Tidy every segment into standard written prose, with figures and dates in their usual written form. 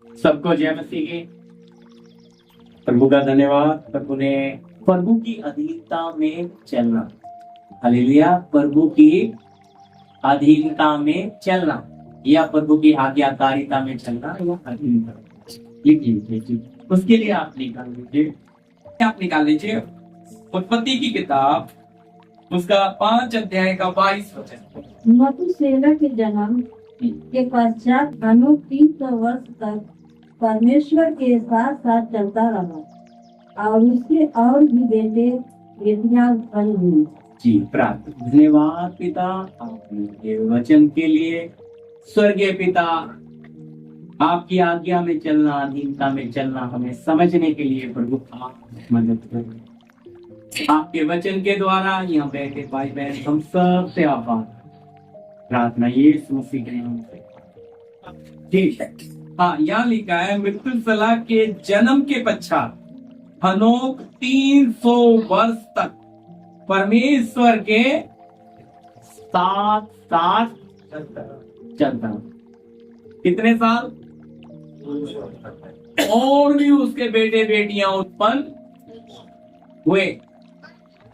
सबको जय मसीह की। प्रभु का धन्यवाद। प्रभु ने प्रभु की अधीनता में चलना, हालेलुया, प्रभु की अधीनता में चलना या प्रभु की आज्ञाकारिता में चलना या अधीनता। लिख लीजिए, उसके लिए आप निकाल लीजिए उत्पत्ति की किताब, उसका 5 अध्याय का 22 वचन। मथुसेलह के जन्म के पश्चात हनोक 300 वर्ष तक परमेश्वर के साथ साथ चलता रहा और उसके और भी बेटे बेटियां उत्पन्न हुई। जी, प्रार्थना। धन्यवाद पिता आपके वचन के लिए। स्वर्गीय पिता, आपकी आज्ञा में चलना, अधीनता में चलना हमें समझने के लिए प्रभु आप मदद करें। आपके वचन के द्वारा यहाँ बैठे भाई बहन हम सब से आभार प्रार्थना यीशु मसीह के नाम से, ठीक है। हाँ, यहाँ लिखा है मथुसेलह के जन्म के पश्चात हनोक 300 वर्ष तक परमेश्वर के साथ साथ चलता। कितने साल? और भी उसके बेटे बेटियां उत्पन्न हुए।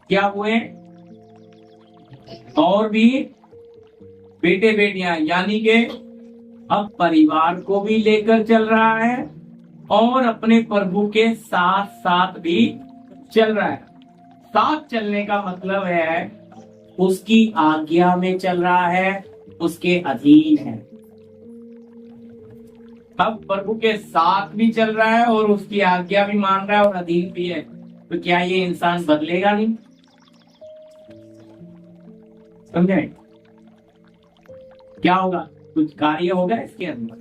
क्या हुए? और भी बेटे बेटियां, यानी कि अब परिवार को भी लेकर चल रहा है और अपने प्रभु के साथ साथ भी चल रहा है। साथ चलने का मतलब है उसकी आज्ञा में चल रहा है, उसके अधीन है। अब प्रभु के साथ भी चल रहा है और उसकी आज्ञा भी मान रहा है और अधीन भी है, तो क्या ये इंसान बदलेगा नहीं? समझे? क्या होगा? कुछ कार्य होगा इसके अंदर?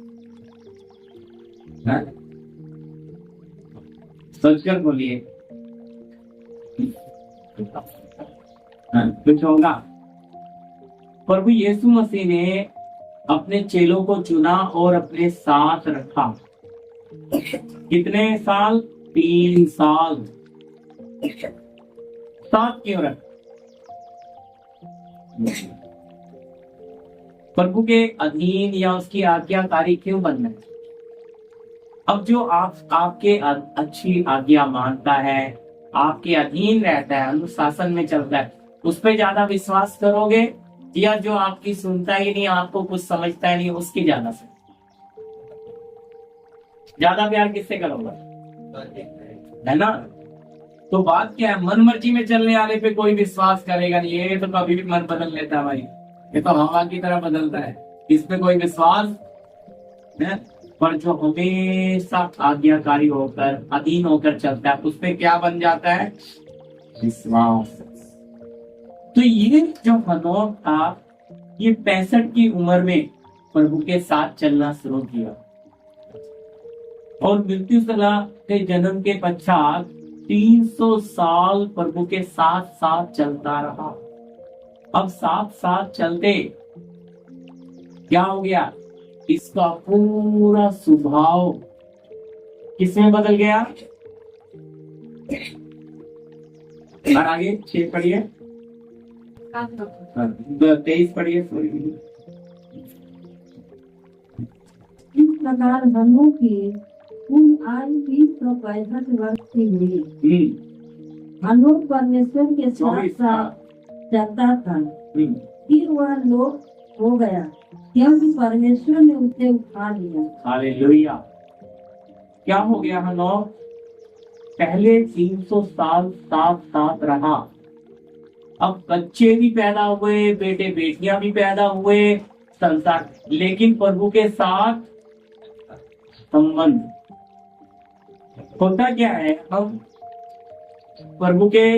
सोचकर बोलिए। कुछ होगा। प्रभु यीशु मसीह ने अपने चेलों को चुना और अपने साथ रखा। कितने साल? 3 साल। साथ क्यों रखा? प्रभु के अधीन या उसकी आज्ञाकारी क्यों बनना है? अब जो आपके अच्छी आज्ञा मानता है, आपके अधीन रहता है, अनुशासन में चलता है, उस पर ज्यादा विश्वास करोगे या जो आपकी सुनता ही नहीं, आपको कुछ समझता ही नहीं, उसकी ज्यादा से ज्यादा प्यार किससे करोगे? है ना? तो बात क्या है, मन मर्जी में चलने वाले पे कोई विश्वास करेगा नहीं। ये तो कभी भी मन बदल लेता है भाई, ये तो हवा की तरह बदलता है, इस पे कोई विश्वास है। पर जो हमेशा आज्ञाकारी होकर अधीन होकर चलता है, उस पे क्या बन जाता है? विश्वास। तो ये जो हनोक था, ये 65 की उम्र में प्रभु के साथ चलना शुरू किया और मथुसेलह के जन्म के पश्चात 300 साल प्रभु के साथ साथ चलता रहा। अब साथ साथ चलते क्या हो गया? इसका पूरा स्वभाव किसमें बदल गया? और आगे 6 पढ़िए, 23 पढ़िए। इस प्रकार हनोक की कुल आयु 365 वर्ष की हुई। हनोक परमेश्वर के साथ साथ चलता था, फिर वह लोक हो गया क्योंकि परमेश्वर ने उसे उठा लिया। हालेलुया। क्या हो गया? हनोक पहले 300 साल साथ साथ रहा। अब बच्चे भी पैदा हुए, बेटे बेटियां भी पैदा हुए, संसार, लेकिन प्रभु के साथ संबंध होता क्या है? हम प्रभु के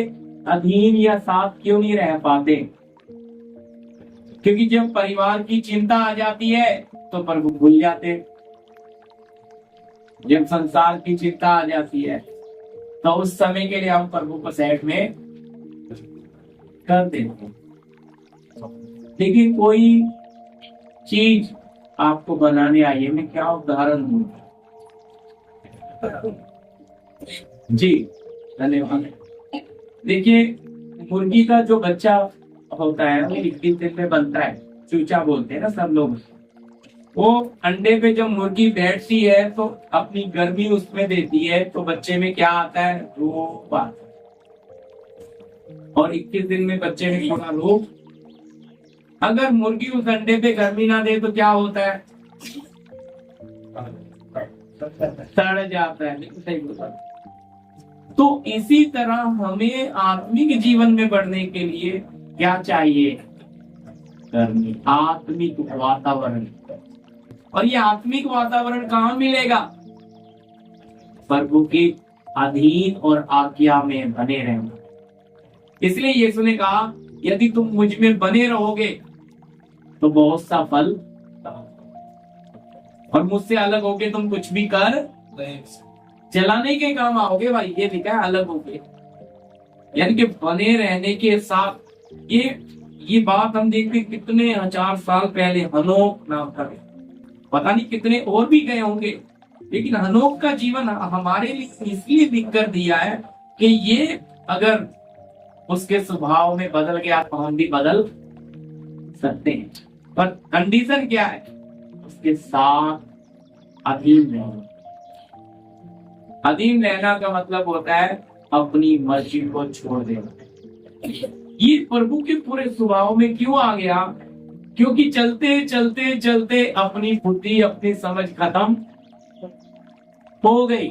अधीन या साथ क्यों नहीं रह पाते? क्योंकि जब परिवार की चिंता आ जाती है तो प्रभु भूल जाते। जब संसार की चिंता आ जाती है तो उस समय के लिए हम प्रभु को साइड में कर देते हैं। लेकिन कोई चीज आपको बनाने आई है, मैं क्या उदाहरण दूं? जी, धन्यवाद। देखिए, मुर्गी का जो बच्चा होता है वो 21 दिन में बनता है, चूचा बोलते हैं ना सब लोग। वो अंडे पे जब मुर्गी बैठती है तो अपनी गर्मी उसमें देती है, तो बच्चे में क्या आता है, रोग आता है। और 21 दिन में बच्चे में थोड़ा रोग, अगर मुर्गी उस अंडे पे गर्मी ना दे तो क्या होता है, सड़ जाता है। लेकिन सही बोला। तो इसी तरह हमें आत्मिक जीवन में बढ़ने के लिए क्या चाहिए, गर्मी, आत्मिक वातावरण। और ये आत्मिक वातावरण कहाँ मिलेगा, प्रभु के अधीन और आज्ञा में बने रहना। इसलिए यीशु ने कहा यदि तुम मुझ में बने रहोगे तो बहुत सा फल, और मुझसे अलग होके तुम कुछ भी कर चलाने के काम आओगे। भाई ये लिखा है अलग होके, यानी कि बने रहने के साथ। ये बात हम देखते कितने हजार साल पहले हनोक नाम था, पता नहीं कितने और भी गए होंगे, लेकिन हनोक का जीवन हमारे लिए इसलिए लिख कर दिया है कि ये अगर उसके स्वभाव में बदल गया तो हम भी बदल सकते हैं। पर कंडीशन क्या है, उसके साथ अधीन रहना। अधीन रहना का मतलब होता है अपनी मर्जी को छोड़ देना। ये प्रभु के पूरे स्वभाव में क्यों आ गया, क्योंकि चलते चलते चलते अपनी बुद्धि अपनी समझ खत्म हो गई।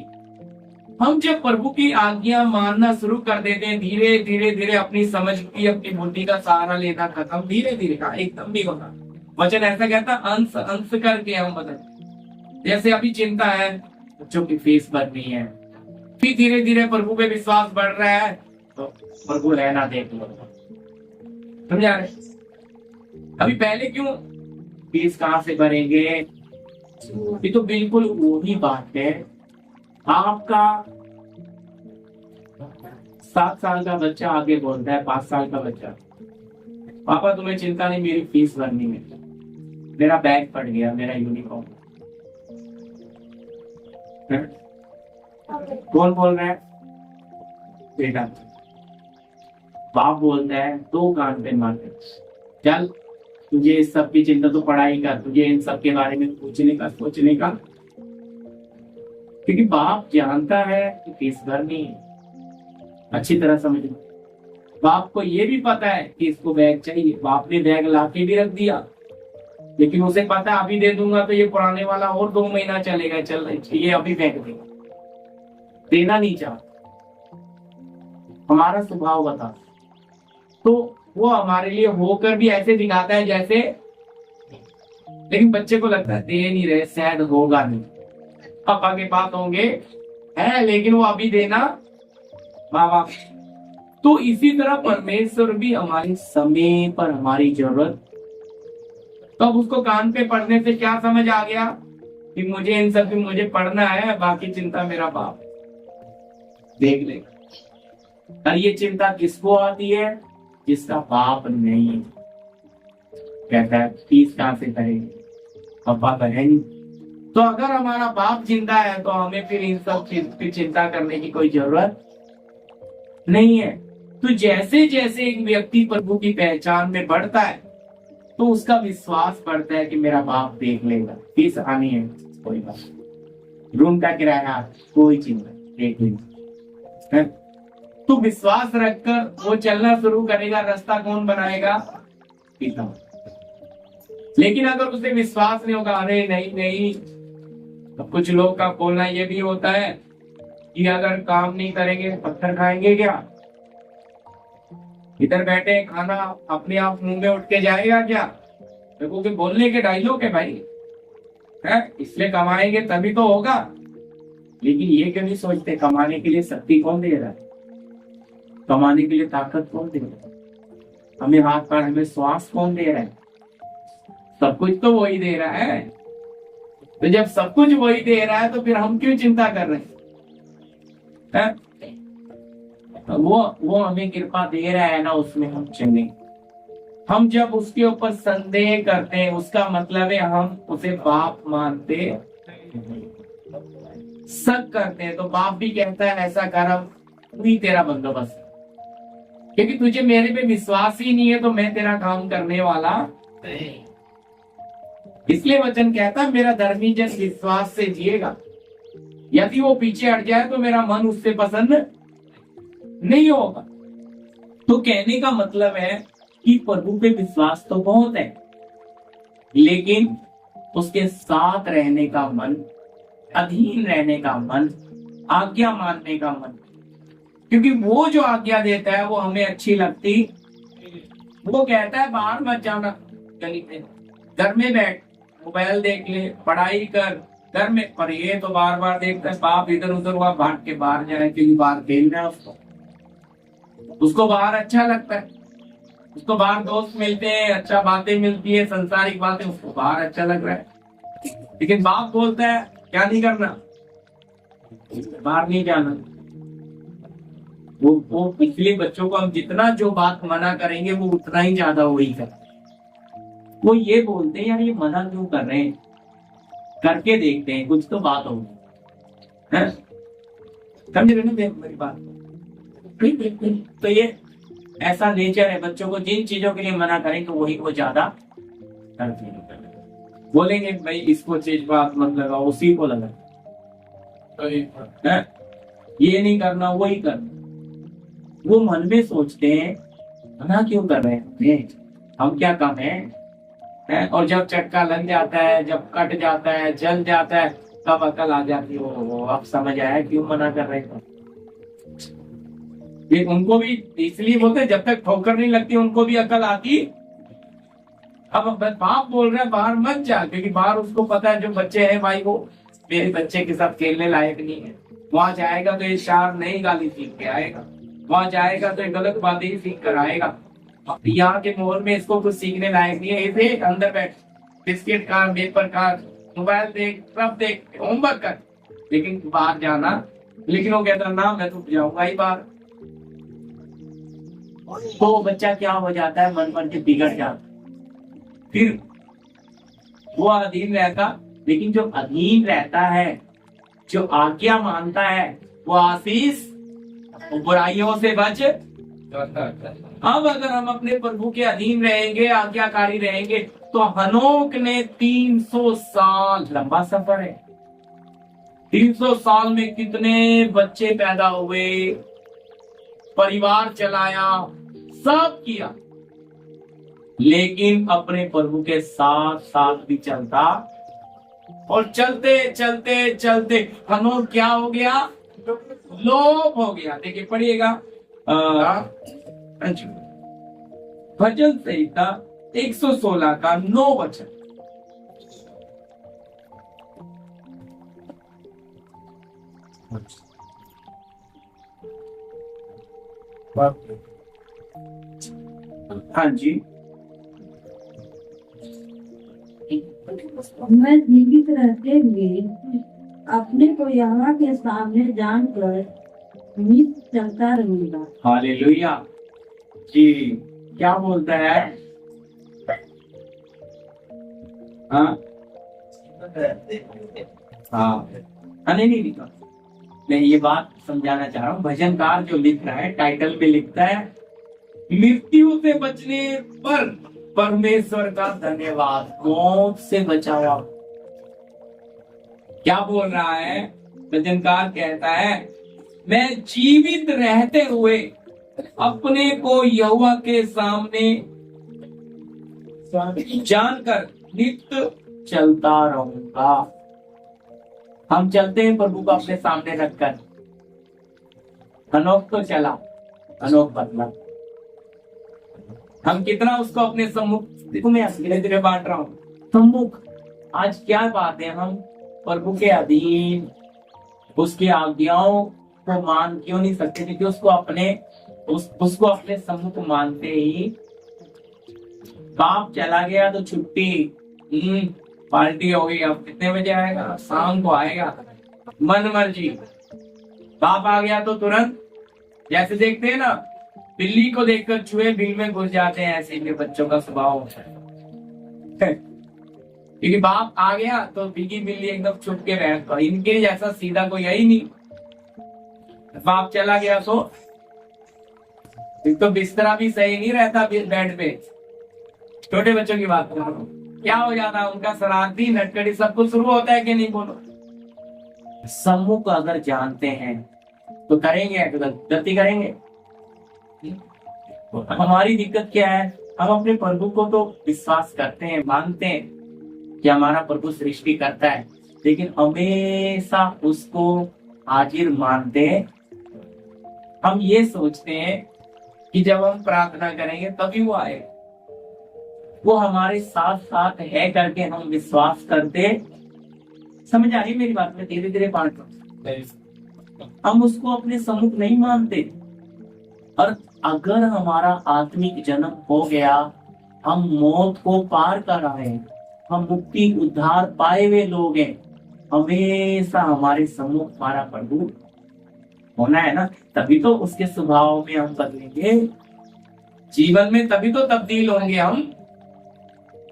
हम जब प्रभु की आज्ञा मानना शुरू कर देते हैं, धीरे धीरे धीरे अपनी समझ की अपनी बुद्धि का सहारा लेना खत्म, धीरे धीरे का एकदम भी होता। वचन ऐसा कहता अंश अंश करके हम बदल। जैसे अभी चिंता है बच्चों की फीस भरनी है, फिर धीरे धीरे प्रभु पे विश्वास बढ़ रहा है तो प्रभु रहना देख लो, समझा रहे। अभी पहले क्यों फीस कहां से भरेंगे, ये तो बिल्कुल वही बात है। आपका 7 साल का बच्चा आगे बोलता है 5 साल का बच्चा, पापा तुम्हें चिंता नहीं, मेरी फीस भरनी है, मेरा बैग फट गया, मेरा यूनिफॉर्म। कौन बोल रहा है, बेटा। बाप बोलता है दो कान पे मारते, चल तुझे इस सब की चिंता तो पढ़ाई का, तुझे इन सब के बारे में पूछने का सोचने का, क्योंकि बाप जानता है कि फीस भरनी है। अच्छी तरह समझ लो, बाप को ये भी पता है कि इसको बैग चाहिए, बाप ने बैग लाके भी रख दिया, लेकिन उसे पता है अभी दे दूंगा तो ये पुराने वाला और 2 महीना चलेगा, चल ये अभी फेंक देगा, देना नहीं चाहता। हमारा स्वभाव बता, तो वो हमारे लिए होकर भी ऐसे दिखाता है जैसे, लेकिन बच्चे को लगता है दे नहीं रहे, शायद होगा नहीं, पापा के पास होंगे है, लेकिन वो अभी देना बाबा। तो इसी तरह परमेश्वर भी हमारे समय पर हमारी जरूरत, तो अब उसको कान पे पढ़ने से क्या समझ आ गया कि मुझे इन सब मुझे पढ़ना है, बाकी चिंता मेरा बाप देख लेगा। और ये चिंता किसको आती है, जिसका बाप नहीं है। कहता है फीस कहां से करेंगे, पापा तो है नहीं। तो अगर हमारा बाप जिंदा है तो हमें फिर इन सब चीज की चिंता करने की कोई जरूरत नहीं है। तो जैसे जैसे एक व्यक्ति प्रभु की पहचान में बढ़ता है तो उसका विश्वास बढ़ता है कि मेरा बाप देख लेगा, फीस आनी है कोई बात, रूम का किराया कोई चिंता देख लेगा। तो विश्वास रखकर वो चलना शुरू करेगा, रास्ता कौन बनाएगा, पिता। लेकिन अगर उसे विश्वास नहीं होगा, अरे नहीं नहीं, तो कुछ लोग का बोलना ये भी होता है कि अगर काम नहीं करेंगे पत्थर खाएंगे क्या, इधर बैठे खाना अपने आप मुंह में उठ के जाएगा क्या। देखो कि बोलने के डायलॉग है भाई, है इसलिए कमाएंगे तभी तो होगा। लेकिन ये क्यों नहीं सोचते कमाने के लिए शक्ति कौन दे रहा है, कमाने के लिए ताकत कौन दे रहा है, हमें हाथ पैर हमें श्वास कौन दे रहा है, सब कुछ तो वही दे रहा है। तो जब सब कुछ वही दे रहा है तो फिर हम क्यों चिंता कर रहे हैं? वो हमें कृपा दे रहा है ना, उसमें हम चले। हम जब उसके ऊपर संदेह करते हैं उसका मतलब है हम उसे बाप मानते, शक करते हैं। तो बाप भी कहता है ऐसा कर, अब नहीं तेरा बंदोबस्त, क्योंकि तुझे मेरे पे विश्वास ही नहीं है तो मैं तेरा काम करने वाला। इसलिए वचन कहता है मेरा धर्मी जन विश्वास से जिएगा, यदि वो पीछे हट जाए तो मेरा मन उससे पसंद नहीं होगा। तो कहने का मतलब है कि प्रभु पे विश्वास तो बहुत है, लेकिन उसके साथ रहने का मन, अधीन रहने का मन, आज्ञा मानने का मन, क्योंकि वो जो आज्ञा देता है वो हमें अच्छी लगती। वो कहता है बाहर मत जाना गली में, घर में बैठ, मोबाइल देख ले, पढ़ाई कर घर में। पर ये तो बार बार देखता है बाप इधर उधर हुआ भाग के बाहर जाए, क्योंकि बाहर खेल रहा है उसको बाहर अच्छा लगता है, उसको बाहर दोस्त मिलते हैं, अच्छा बातें मिलती है, संसारिक बातें, उसको बाहर अच्छा लग रहा है। लेकिन बाप बोलता है क्या नहीं करना, बाहर नहीं जाना। वो पिछले बच्चों को हम जितना जो बात मना करेंगे वो उतना ही ज्यादा वही कर। वो ये बोलते हैं यार ये मना क्यों कर रहे हैं, करके देखते हैं कुछ तो बात होगी, समझ रहे ना मेरी बात। तो ये ऐसा नेचर है बच्चों को, जिन चीजों के लिए मना करेंगे वही वो ज्यादा करते हैं। बोलेंगे भाई इसको चीज बात मत लगाओ, उसी को लगा, ये नहीं करना वही कर। वो मन में सोचते हैं मना क्यों कर रहे हैं, हम क्या कम है? और जब चटका लग जाता है, जब कट जाता है, जल जाता है, तब अकल आ जाती है, वो अब समझ आया क्यों मना कर रहे थे। उनको भी इसलिए बोलते जब तक ठोकर नहीं लगती उनको भी अकल आती। अब बाप बोल रहे हैं बाहर मत जा, क्योंकि बाहर उसको पता है जो बच्चे हैं भाई वो मेरे बच्चे के साथ खेलने लायक नहीं है। वहां जाएगा तो ये चार नई गाली सीख के आएगा, वहां जाएगा तो ये गलत बातें ही सीख कर आएगा। यहाँ के माहौल में इसको कुछ सीखने लायक नहीं है। इसे अंदर बैठ, बिस्किट खा, पेपर खा, मोबाइल देख, सब देख, होमवर्क कर, लेकिन बाहर जाना। लेकिन वो कहता ना मैं तो जाऊंगा ही बाहर। तो बच्चा क्या हो जाता है, मन के बिगड़ जाता, फिर वो अधीन रहता। लेकिन जो अधीन रहता है, जो आज्ञा मानता है, वो आशीष बुराइयों से बच। अब अगर हम अपने प्रभु के अधीन रहेंगे, आज्ञाकारी रहेंगे, तो हनोक ने 300 साल, लंबा सफर है, 300 साल में कितने बच्चे पैदा हुए, परिवार चलाया, सब किया, लेकिन अपने प्रभु के साथ साथ भी चलता। और चलते चलते चलते हनोक क्या हो गया, लोप हो गया। देखिए पढ़िएगा भजन संहिता 116 का 9 वचन। हाँ जी। मैं जीवित रहते हुए अपने को यहोवा के सामने जानकर नित चलता रहूंगा। हालेलुया जी। क्या बोलता है? हाँ नहीं लिखा, मैं ये बात समझाना चाह रहा हूँ। भजनकार जो लिख रहा है, टाइटल पे लिखता है मृत्यु से बचने पर परमेश्वर का धन्यवाद, मौत से बचावा। क्या बोल रहा है भजनकार? कहता है मैं जीवित रहते हुए अपने को यहोवा के सामने जानकर नित्य चलता रहूंगा। हम चलते हैं प्रभु को अपने सामने रखकर। हनोक तो चला, हनोक बदला। हम कितना उसको अपने सम्मुख, देखो मैं धीरे धीरे बांट रहा हूँ सम्मुख। आज क्या बात है, हम प्रभु के अधीन, उसकी आज्ञाओं को मान क्यों नहीं सकते? क्योंकि उसको अपने सम्मुख मानते ही बाप चला गया तो छुट्टी, पार्टी हो गई। अब कितने बजे आएगा? शाम को आएगा, मन मर्जी। बाप आ गया तो तुरंत, जैसे देखते हैं ना बिल्ली को देखकर चूहे बिल में घुस जाते हैं, ऐसे ही बच्चों का स्वभाव होता है। क्योंकि बाप आ गया तो बिगी बिल्ली एकदम छुप के रहता। इनके जैसा सीधा कोई है ही नहीं। बाप चला गया तो बिस्तरा भी सही नहीं रहता बेड पे। छोटे बच्चों की बात कर रहा हूँ। क्या हो जाता है, उनका शरारती नटखटी सब कुछ शुरू होता है कि नहीं, बोलो। समूह को अगर जानते हैं तो करेंगे, गलती करेंगे। हमारी दिक्कत क्या है, हम अपने प्रभु को तो विश्वास करते हैं, मानते हैं कि हमारा प्रभु सृष्टि करता है, लेकिन हमेशा उसको हाजिर मानते हैं। हम ये सोचते हैं कि जब हम प्रार्थना करेंगे तभी वो आए, वो हमारे साथ साथ है करके हम विश्वास करते। समझ आ रही मेरी बात में, धीरे धीरे बांट। हम उसको अपने सम्मुख नहीं मानते। और अगर हमारा आत्मिक जन्म हो गया, हम मौत को पार कर आए, हम मुक्ति उद्धार पाए हुए लोग हैं, हमेशा हमारे सम्मुख हमारा प्रभु होना है ना, तभी तो उसके स्वभाव में हम बदलेंगे, जीवन में तभी तो तब्दील होंगे हम।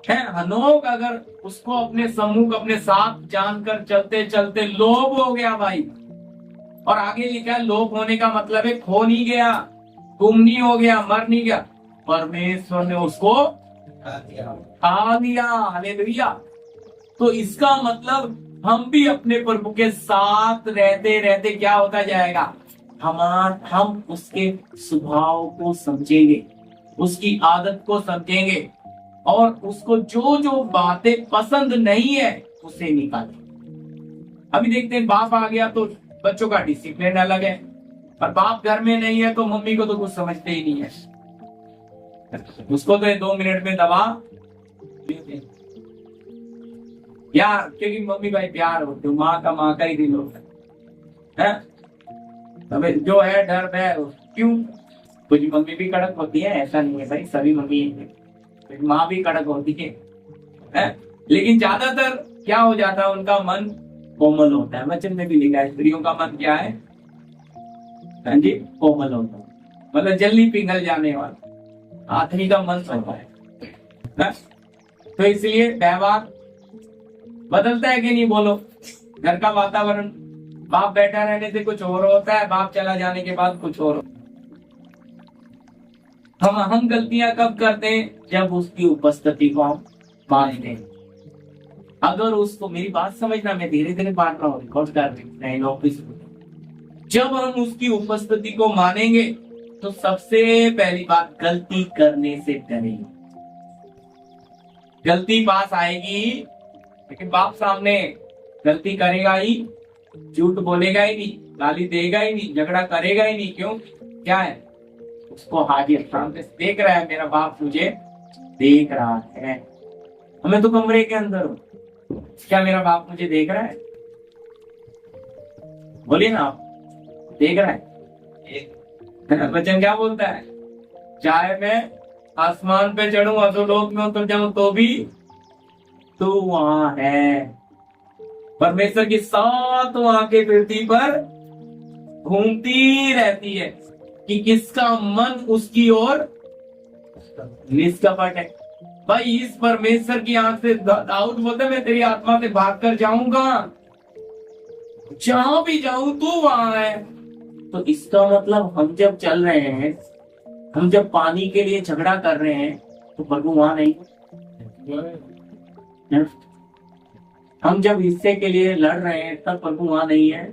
है हनोक अगर उसको अपने सम्मुख अपने साथ जानकर चलते चलते लोभ हो गया भाई, और आगे लिखा है लोभ होने का मतलब है खो नहीं गया, गुम नहीं हो गया, मर नहीं गया, परमेश्वर ने उसको आ लिया। हालेलुया। तो इसका मतलब हम भी अपने प्रभु के साथ रहते रहते क्या होता जाएगा, हम उसके स्वभाव को समझेंगे, उसकी आदत को समझेंगे, और उसको जो जो बातें पसंद नहीं है उसे निकालें। अभी देखते हैं, बाप आ गया तो बच्चों का डिसिप्लिन अलग है, और बाप घर में नहीं है तो मम्मी को तो कुछ समझते ही नहीं है, उसको तो 2 मिनट में दबा यार, क्योंकि मम्मी भाई प्यार होते, माँ का ही दिल होता है। तब जो है डर है, क्यों? कुछ मम्मी भी कड़क होती है, ऐसा नहीं है भाई, सभी मम्मी माँ भी कड़क होती है, लेकिन ज्यादातर क्या हो जाता है, उनका मन कोमल होता है। वचन में भी लिखा है स्त्रियों का मन क्या है, हाँ जी, कोमल होता है, मतलब जल्दी पिघल जाने वाला। आदमी का मन होता है। तो इसलिए व्यवहार बदलता है कि नहीं, बोलो। घर का वातावरण, बाप बैठा रहने से कुछ और होता है, बाप चला जाने के बाद कुछ और। हम गलतियां कब करते हैं, जब उसकी उपस्थिति को हम मानते हैं। अगर उसको, मेरी बात समझना, मैं धीरे धीरे बांट रहा हूँ, रिकॉर्ड कर रहे हैं। जब हम उसकी उपस्थिति को मानेंगे तो सबसे पहली बात, गलती करने से डरेंगे। गलती पास आएगी, लेकिन बाप सामने गलती करेगा ही, झूठ बोलेगा ही नहीं, गाली देगा ही नहीं, झगड़ा करेगा ही नहीं। क्यों? क्या है, उसको हाजिर सामने देख रहा है, मेरा बाप मुझे देख रहा है। मैं तो कमरे के अंदर हूं, क्या मेरा बाप मुझे देख रहा है? बोलिए ना, आप देख रहा है? वचन क्या बोलता है, चाहे मैं आसमान पे चढ़ूं, अधोलोक में उतर जाऊं, तो भी तू वहां है। परमेश्वर की 7 आंखें पृथ्वी पर घूमती रहती है कि किसका मन उसकी ओर निष्कपट है। भाई, इस परमेश्वर की आंख से दाऊद बोलते, मैं तेरी आत्मा से भाग कर जाऊंगा, जहां भी जाऊं तू वहां है। तो इसका मतलब हम जब चल रहे हैं, हम जब पानी के लिए झगड़ा कर रहे हैं, तो प्रभु वहां नहीं। हम जब हिस्से के लिए लड़ रहे हैं, तब प्रभु वहां नहीं है।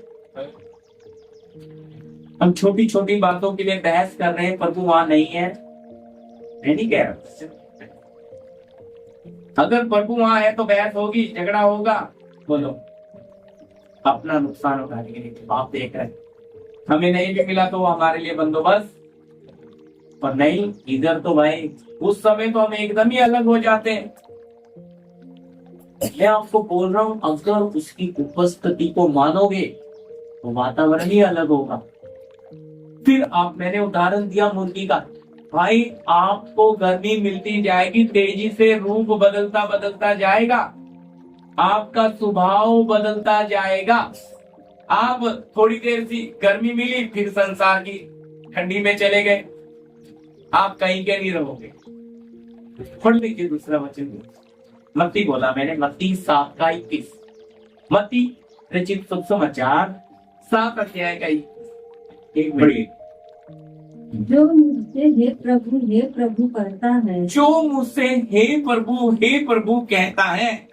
हम छोटी छोटी बातों के लिए बहस कर रहे हैं, प्रभु वहां नहीं है। मैं नहीं कह रहा, अगर प्रभु वहां है तो बहस होगी, झगड़ा होगा। बोलो, अपना नुकसान उठाने के लिए आप देख रहे हैं। हमें नहीं भी मिला तो वो हमारे लिए बंदोबस्त, पर नहीं, इधर तो भाई उस समय तो हम एकदम ही अलग हो जाते हैं। मैं आपको बोल रहा हूं, अगर उसकी उपस्थिति को मानोगे तो वातावरण ही अलग होगा। फिर आप, मैंने उदाहरण दिया मुर्गी का, भाई आपको गर्मी मिलती जाएगी, तेजी से रूप बदलता बदलता जाएगा, आपका स्वभाव बदलता जाएगा। आप थोड़ी देर सी गर्मी मिली, फिर संसार की ठंडी में चले गए, आप कहीं के नहीं रहोगे। पढ़ लीजिए दूसरा वचन, मत्ती बोला मैंने, मत्ती 7:21, मत्ती रचित सुसमाचार 7 अध्याय का 21। जो मुझसे हे प्रभु कहता है, जो मुझसे हे प्रभु कहता है,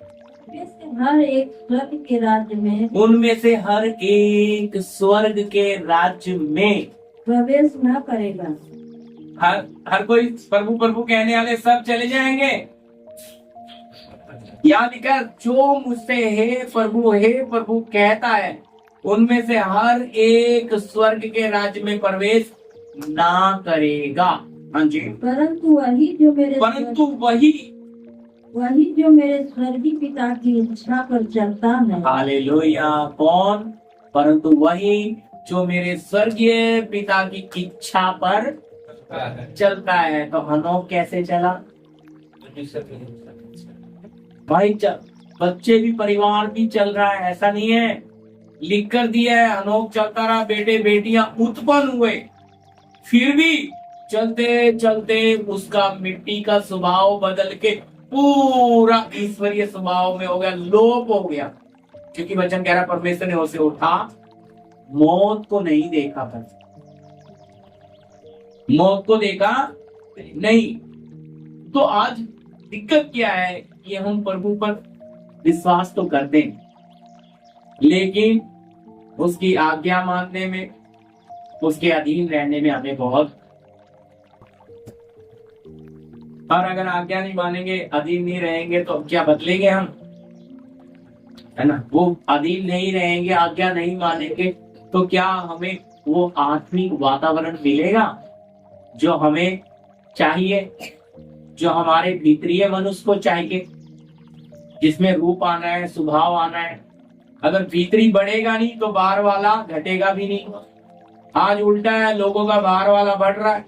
उनमें से हर एक स्वर्ग के राज्य में उनमें से हर एक स्वर्ग के राज्य में प्रवेश न करेगा। हर कोई प्रभु प्रभु कहने वाले सब चले जाएंगे। याद कर, जो मुझसे हे प्रभु कहता है, उनमें से हर एक स्वर्ग के राज्य में प्रवेश ना करेगा। हाँ जी। परंतु वही जो मेरे स्वर्गीय पिता की इच्छा पर चलता है। हालेलुया। कौन? परंतु वही जो मेरे स्वर्गीय पिता की इच्छा पर चलता है। तो हनोक कैसे चला भाई? बच्चे भी, परिवार भी चल रहा है, ऐसा नहीं है। लिख कर दिया है, हनोक चलता रहा, बेटे बेटियां उत्पन्न हुए, फिर भी चलते चलते उसका मिट्टी का स्वभाव बदल के पूरा ईश्वरीय स्वभाव में हो गया, लोप हो गया। क्योंकि वचन कह रहा, परमेश्वर ने उसे उठा, मौत को नहीं देखा, पर मौत को देखा नहीं। तो आज दिक्कत क्या है कि हम प्रभु पर विश्वास तो करते हैं, लेकिन उसकी आज्ञा मानने में, उसके अधीन रहने में हमें बहुत, और अगर आज्ञा नहीं मानेंगे, अधीन नहीं रहेंगे, तो क्या बदलेंगे हम? है ना? वो अधीन नहीं रहेंगे, आज्ञा नहीं मानेंगे, तो क्या हमें वो आत्मिक वातावरण मिलेगा जो हमें चाहिए, जो हमारे भीतरीय मनुष्य को चाहिए, जिसमें रूप आना है, स्वभाव आना है? अगर भीतरी बढ़ेगा नहीं तो बाहर वाला घटेगा भी नहीं। आज उल्टा है, लोगों का बाहर वाला बढ़ रहा है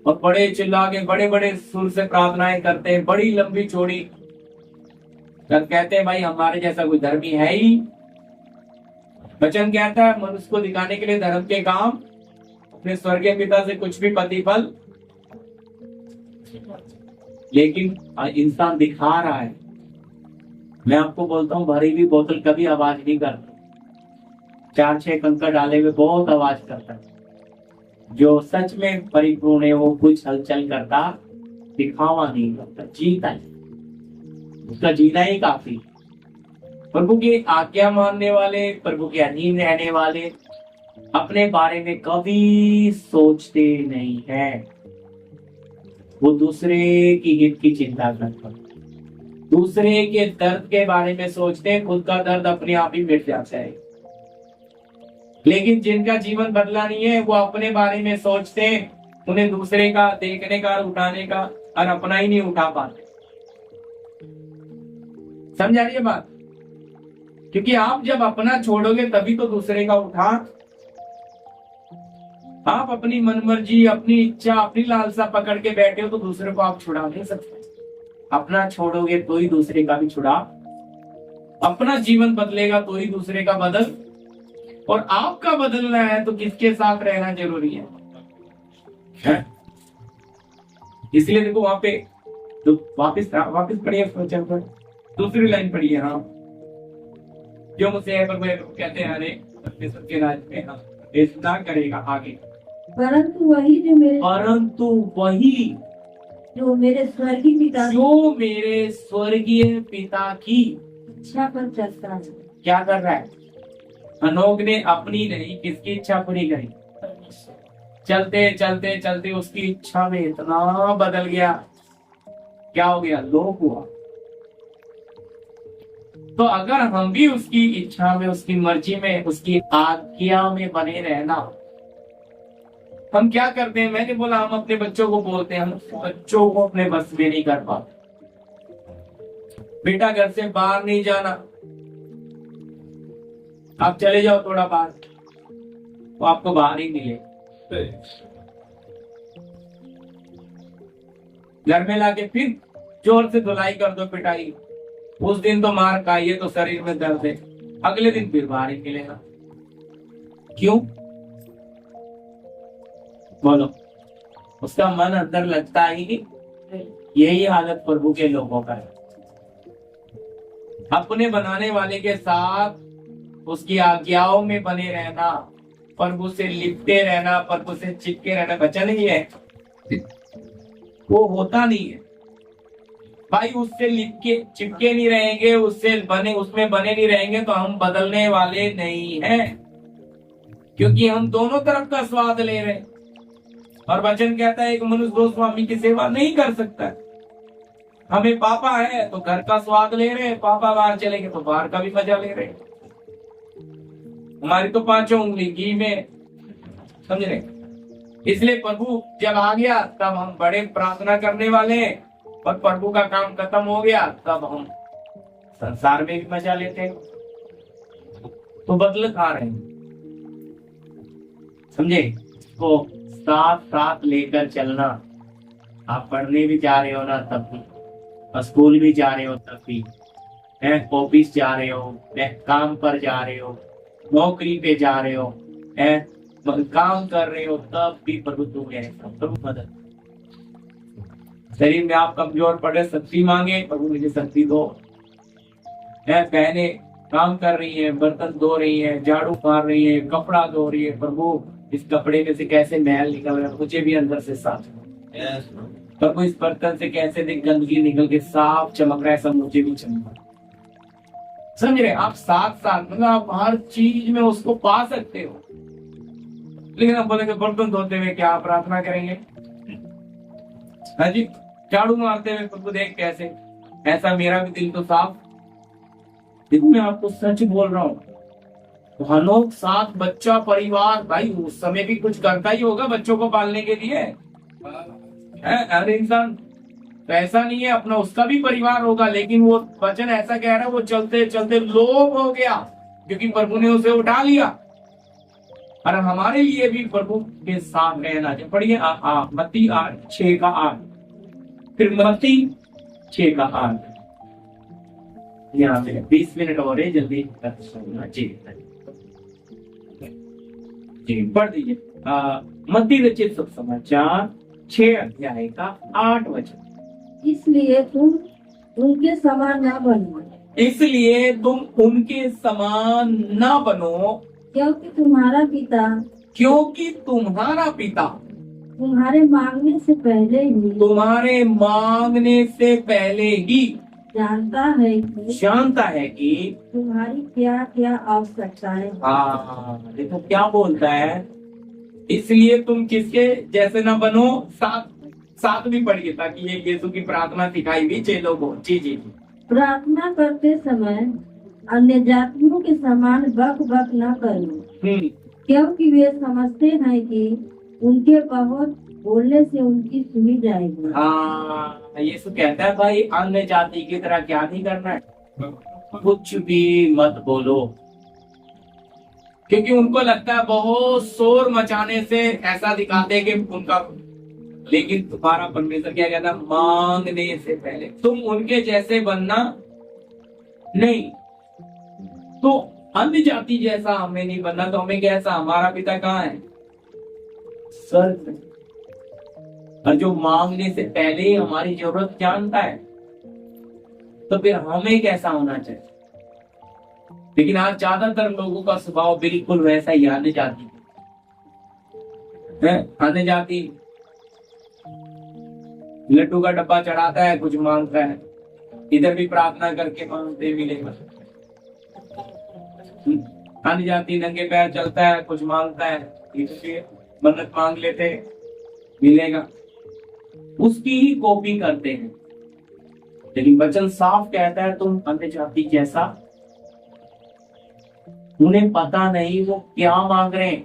और बड़े चिल्ला के बड़े बड़े सुर से प्रार्थनाएं करते हैं, बड़ी लंबी चौड़ी, कहते हैं भाई हमारे जैसा कोई धर्मी है ही। वचन कहता है, मनुष्य को दिखाने के लिए धर्म के काम, अपने स्वर्गीय पिता से कुछ भी प्रतिफल, लेकिन इंसान दिखा रहा है। मैं आपको बोलता हूँ, भरी हुई बोतल कभी आवाज नहीं करती, 4-6 कंकर डाले हुए बहुत आवाज करता है। जो सच में परिपूर्ण है वो कुछ हलचल करता, दिखावा नहीं करता, जीता है, उसका जीना ही काफी। प्रभु की आज्ञा मानने वाले, प्रभु के अधीन रहने वाले अपने बारे में कभी सोचते नहीं है, वो दूसरे की हित की चिंता करते, दूसरे के दर्द के बारे में सोचते हैं, खुद का दर्द अपने आप ही मिट जाता है। लेकिन जिनका जीवन बदला नहीं है, वो अपने बारे में सोचते हैं, उन्हें दूसरे का देखने का, उठाने का, और अपना ही नहीं उठा पाते। समझ आ रही है बात? क्योंकि आप जब अपना छोड़ोगे तभी तो दूसरे का उठा। आप अपनी मनमर्जी, अपनी इच्छा, अपनी लालसा पकड़ के बैठे हो तो दूसरे को आप छुड़ा नहीं सकते। अपना छोड़ोगे तो ही दूसरे का भी छुड़ा, अपना जीवन बदलेगा तो ही दूसरे का बदल, और आपका बदलना है तो किसके साथ रहना जरूरी है? इसलिए देखो वहां पे तो वापिस पढ़िए, दूसरी लाइन पढ़िए। हाँ, जो मुझसे कहते हैं, अरे के राज में हम ऐसा करेगा आगे। परंतु वही जो मेरे स्वर्गीय पिता की इच्छा पर चलता है। क्या कर रहा है? हनोक ने अपनी नहीं, किसकी इच्छा पूरी करी? चलते चलते चलते उसकी इच्छा में इतना बदल गया, क्या हो गया? लोप हुआ। तो अगर हम भी उसकी इच्छा में, उसकी मर्जी में, उसकी आज्ञा में बने रहना, हम क्या करते हैं? मैंने बोला, हम अपने बच्चों को बोलते हैं, हम बच्चों को अपने बस में नहीं कर पाते। बेटा घर से बाहर नहीं जाना, आप चले जाओ थोड़ा बाहर, तो आपको बाहर ही मिले। घर में लाके फिर जोर से धुलाई कर दो, पिटाई, उस दिन तो मार खाइए तो शरीर में दर्द है, अगले दिन फिर बाहर ही मिलेगा। क्यों? बोलो, उसका मन अंदर लगता ही नहीं। यही हालत प्रभु के लोगों का है। अपने बनाने वाले के साथ उसकी आज्ञाओं में बने रहना, प्रभु से लिपटे रहना, प्रभु से चिपके रहना वचन ही है, वो होता नहीं है भाई। उससे लिपके चिपके नहीं रहेंगे, उसमें बने नहीं रहेंगे तो हम बदलने वाले नहीं हैं, क्योंकि हम दोनों तरफ का स्वाद ले रहे हैं। और वचन कहता है एक मनुष्य दो स्वामी की सेवा नहीं कर सकता। हमें पापा है तो घर का स्वाद ले रहे हैं, पापा बाहर चलेंगे तो बाहर का भी मजा ले रहे हैं। हमारी तो पांचों उंगली घी में, समझ रहे। इसलिए प्रभु जब आ गया तब हम बड़े प्रार्थना करने वाले हैं, और प्रभु का काम खत्म हो गया तब हम संसार में भी मजा लेते हैं, तो बदल खा रहे हैं, समझे। तो साथ साथ लेकर चलना। आप पढ़ने भी जा रहे हो ना तब भी, और स्कूल भी जा रहे हो तब भी, ऑफिस जा रहे हो, काम पर जा रहे हो, नौकरी पे जा रहे हो, काम कर रहे हो, तब भी प्रभु तुम्हें प्रभु मदद। शरीर में आप कमजोर पड़े, शक्ति मांगे, प्रभु मुझे शक्ति दो। बहने काम कर रही है, बर्तन धो रही है, झाड़ू मार रही है, कपड़ा धो रही है, प्रभु इस कपड़े में से कैसे मैल निकल रहा है, मुझे भी अंदर से साफ। प्रभु इस बर्तन से कैसे गंदगी निकल के साफ चमक रहा है, सब मुझे भी चमक। समझ रहे। आप साथ साथ मतलब आप हर चीज में उसको पा सकते हो, लेकिन आप बोलेंगे बर्तन धोते हुए क्या प्रार्थना करेंगे? हाँ जी, झाड़ू मारते हुए प्रभु देख कैसे, ऐसा मेरा भी दिल तो साफ। देखो मैं आपको सच बोल रहा हूँ, हम लोग साथ बच्चा परिवार, भाई उस समय भी कुछ करता ही होगा बच्चों को पालने के लिए। हर इंसान तो ऐसा नहीं है, अपना उसका भी परिवार होगा, लेकिन वो वचन ऐसा कह रहा है वो चलते चलते लोभ हो गया, क्योंकि प्रभु ने उसे उठा लिया। और हमारे लिए भी प्रभु के साथ रहना चाहिए। पढ़िए मत्ती 6:8, फिर मत्ती 6:8। यहाँ पे 20 मिनट और है, जल्दी जी पढ़ दीजिए। मत्ती रचित सुसमाचार 6:8। इसलिए तुम उनके समान न बनो, इसलिए तुम उनके समान न बनो, क्योंकि तुम्हारा पिता तुम्हारे मांगने से पहले ही जानता है कि तुम्हारी क्या क्या आवश्यकताएं। हाँ देखो क्या बोलता है, इसलिए तुम किसके जैसे ना बनो। साथ भी पढ़िए, ताकि ये यीशु की प्रार्थना सिखाई भी चेलों को। जी प्रार्थना करते समय अन्य जातियों के समान बक न करो, क्योंकि वे समझते हैं कि उनके बहुत बोलने से उनकी सुनी जाएगी। हाँ यीशु कहता है भाई अन्य जाति की तरह क्या नहीं करना है, कुछ भी मत बोलो, क्योंकि उनको लगता है बहुत शोर मचाने से ऐसा दिखाते हैं कि उनका। लेकिन तुम्हारा परमेश्वर क्या कहता है, मांगने से पहले तुम उनके जैसे बनना नहीं। तो अन्य जाति जैसा हमें नहीं बनना, तो हमें कैसा, हमारा पिता कहाँ है? स्वर्ग में। और जो मांगने से पहले ही हमारी जरूरत जानता है, तो फिर हमें कैसा होना चाहिए? लेकिन आज ज्यादातर लोगों का स्वभाव बिल्कुल वैसा ही, आने जाती है। आने जाती लड्डू का डब्बा चढ़ाता है, कुछ मांगता है, इधर भी प्रार्थना करके मांगते मिलेगा। आने जाती नंगे पैर चलता है, कुछ मांगता है, इसलिए मन्नत मांग लेते मिलेगा, उसकी ही कॉपी करते हैं। लेकिन वचन साफ कहता है तुम अन्य जाति जैसा। उन्हें पता नहीं वो क्या मांग रहे हैं,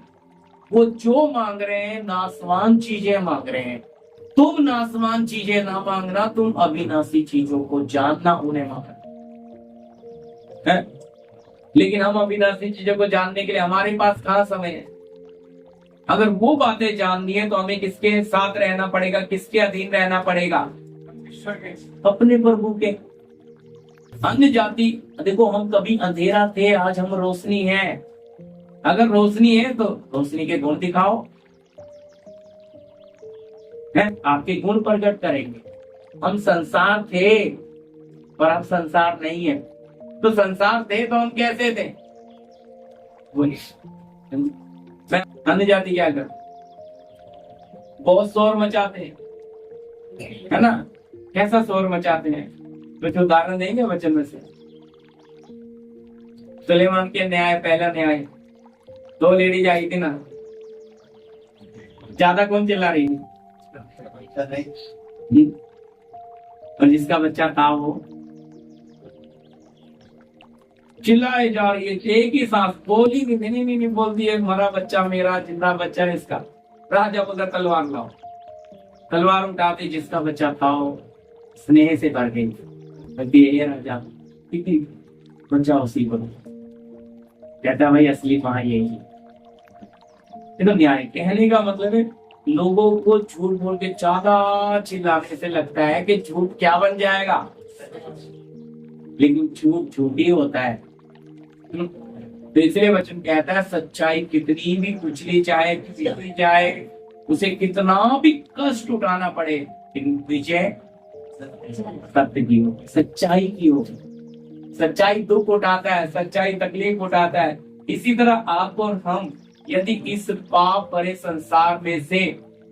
वो जो मांग रहे हैं नासवान चीजें मांग रहे हैं। तुम नासवान चीजें ना मांगना, तुम अविनाशी चीजों को जानना उन्हें मांगना है। लेकिन हम अविनाशी चीजों को जानने के लिए हमारे पास कहाँ समय है? अगर वो बातें जाननी है तो हमें किसके साथ रहना पड़ेगा, किसके अधीन रहना पड़ेगा? अपने प्रभु के। अन्य जाति, देखो हम कभी अंधेरा थे, आज हम रोशनी हैं। अगर रोशनी है तो रोशनी के गुण दिखाओ, है आपके गुण प्रकट करेंगे। हम संसार थे पर अब संसार नहीं है। तो संसार थे तो हम कैसे थे? अन्य जाति क्या कर, बहुत शोर मचाते हैं, है ना? कैसा शोर मचाते हैं? कुछ उदाहरण देंगे वचन में से? सुलेमान के न्याय, पहला न्याय, 2 लेडीज आई थी ना, ज्यादा कौन चिल्ला रही थी? और जिसका बच्चा था वो चिल्लाए जा रही है, एक ही सांस बोली नहीं बोलती है, मरा बच्चा मेरा, जिंदा बच्चा है इसका। राजा बोलता तलवार लाओ, तलवार उठाते, जिसका बच्चा था वो स्नेह से भर गई, कहती है राजा बच्चा उसी को। कहता भाई असली मां यही है। तो न्याय कहने का मतलब है लोगों को झूठ बोल के ज्यादा चिल्लाने से लगता है कि झूठ क्या बन जाएगा, लेकिन झूठ झूठ ही होता है। तो इसलिए वचन कहता है सच्चाई कितनी भी कुचली जाए, बिगड़ी जाए, उसे कितना भी कष्ट उठाना पड़े, लेकिन विजय सत्य की हो, सच्चाई की हो। सच्चाई दुख उठाता है, सच्चाई तकलीफ उठाता है। इसी तरह आप और हम यदि इस पाप भरे संसार में से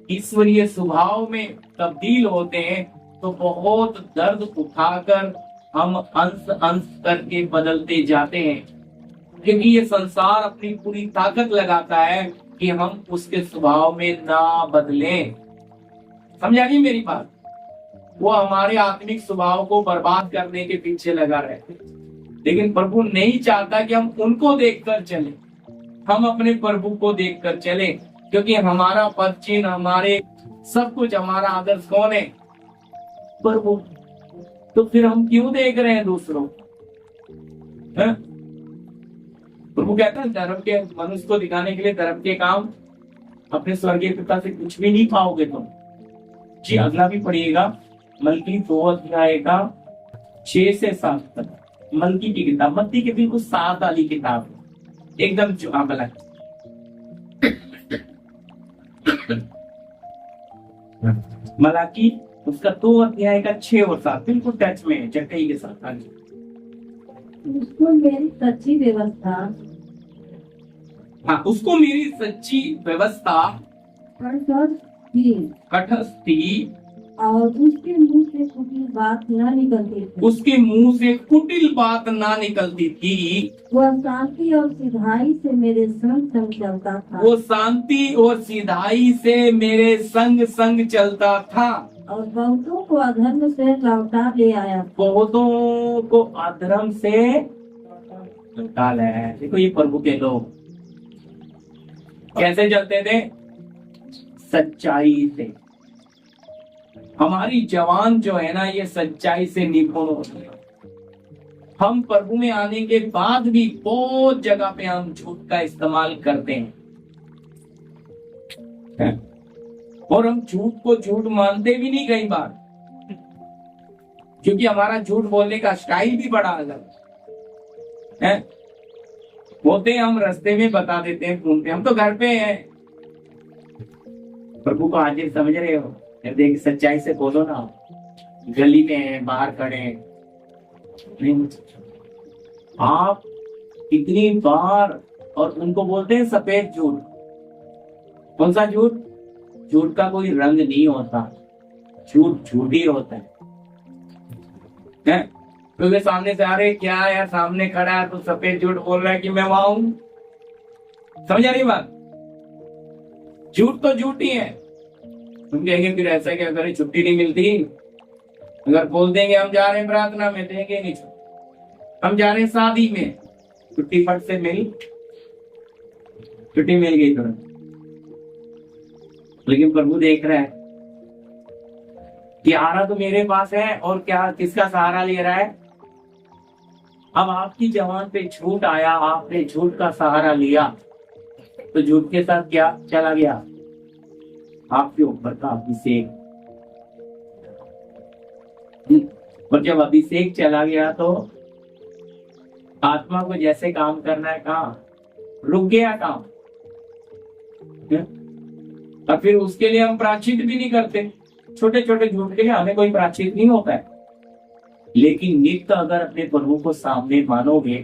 ईश्वरीय स्वभाव में तब्दील होते हैं तो बहुत दर्द उठाकर हम अंश अंश करके बदलते जाते हैं, क्योंकि ये संसार अपनी पूरी ताकत लगाता है कि हम उसके स्वभाव में ना बदलें। समझा नहीं मेरी बात? वो हमारे आत्मिक स्वभाव को बर्बाद करने के पीछे लगा रहता है, लेकिन प्रभु नहीं चाहता कि हम उनको देखकर चलें, हम अपने प्रभु को देखकर चलें, क्योंकि हमारा पद चिन्ह, हमारे सब कुछ, हमारा आदर्श कौन है? प्रभु। तो फिर हम क्यों देख रहे हैं दूसरों? प्रभु कहता है धर्म के, मनुष्य को दिखाने के लिए धर्म के काम अपने स्वर्गीय पिता से कुछ भी नहीं पाओगे तुम। जी अगला भी पढ़िएगा, मल्की 2 अध्याय का 6 से 7 तक। मल्की की किताब, मत्ती के बिल्कुल साथ वाली किताब, एकदम भला। मलाकी उसका 2 अध्याय का 6 और 7 बिल्कुल टच में है, चटई के साथ। उसको मेरी सच्ची व्यवस्था, हाँ, उसको मेरी सच्ची व्यवस्था कठस्थ थी और उसके मुंह से कुटिल बात न निकलती थी। उसके मुंह से कुटिल बात ना निकलती थी। वह शांति और सिधाई से मेरे संग संग चलता था। वो शांति और सिधाई से मेरे संग संग चलता था। और बहुतों को अधर्म से लौटा ले आया। बहुतों को अधर्म से लौटा ले आया। देखो ये प्रभु के लोग कैसे चलते थे? सच्चाई से। हमारी जवान जो है ना, ये सच्चाई से निपुण होती है। हम प्रभु में आने के बाद भी बहुत जगह पे हम झूठ का इस्तेमाल करते हैं, और हम झूठ को झूठ मानते भी नहीं कई बार, क्योंकि हमारा झूठ बोलने का स्टाइल भी बड़ा अलग है। होते हम रास्ते में बता देते हैं, घूमते, हम तो घर पे हैं। प्रभु को हाजिर समझ रहे हो? देख सच्चाई से बोलो ना, गली में है, बाहर खड़े हैं। आप कितनी बार और उनको बोलते हैं सफेद झूठ। कौन सा झूठ? झूठ का कोई रंग नहीं होता, झूठ झूठ ही होता है। क्योंकि सामने से आ रहे क्या यार, सामने खड़ा है तो सफेद झूठ बोल रहा है कि मैं वहां हूं। समझा नहीं बात? झूठ तो झूठ ही है। तुम कहेंगे फिर ऐसा क्या करें, छुट्टी नहीं मिलती? अगर बोल देंगे हम जा रहे हैं प्रार्थना में, देंगे नहीं छुट्टी। हम जा रहे हैं शादी में, छुट्टी फट से छुट्टी मिल गई तुरंत। लेकिन प्रभु देख रहा है कि आ रहा तो मेरे पास है, और क्या किसका सहारा ले रहा है? अब आपकी जवान पे झूठ आया, आपने झूठ का सहारा लिया, तो झूठ के साथ क्या चला गया? आपके ऊपर का अभिषेक। और जब अभिषेक चला गया तो आत्मा को जैसे काम करना है, कहाँ रुक गया काम। और फिर उसके लिए हम प्रायश्चित भी नहीं करते। छोटे छोटे झूठ के लिए हमें कोई प्रायश्चित नहीं होता है, लेकिन नित्य अगर अपने प्रभु को सामने मानोगे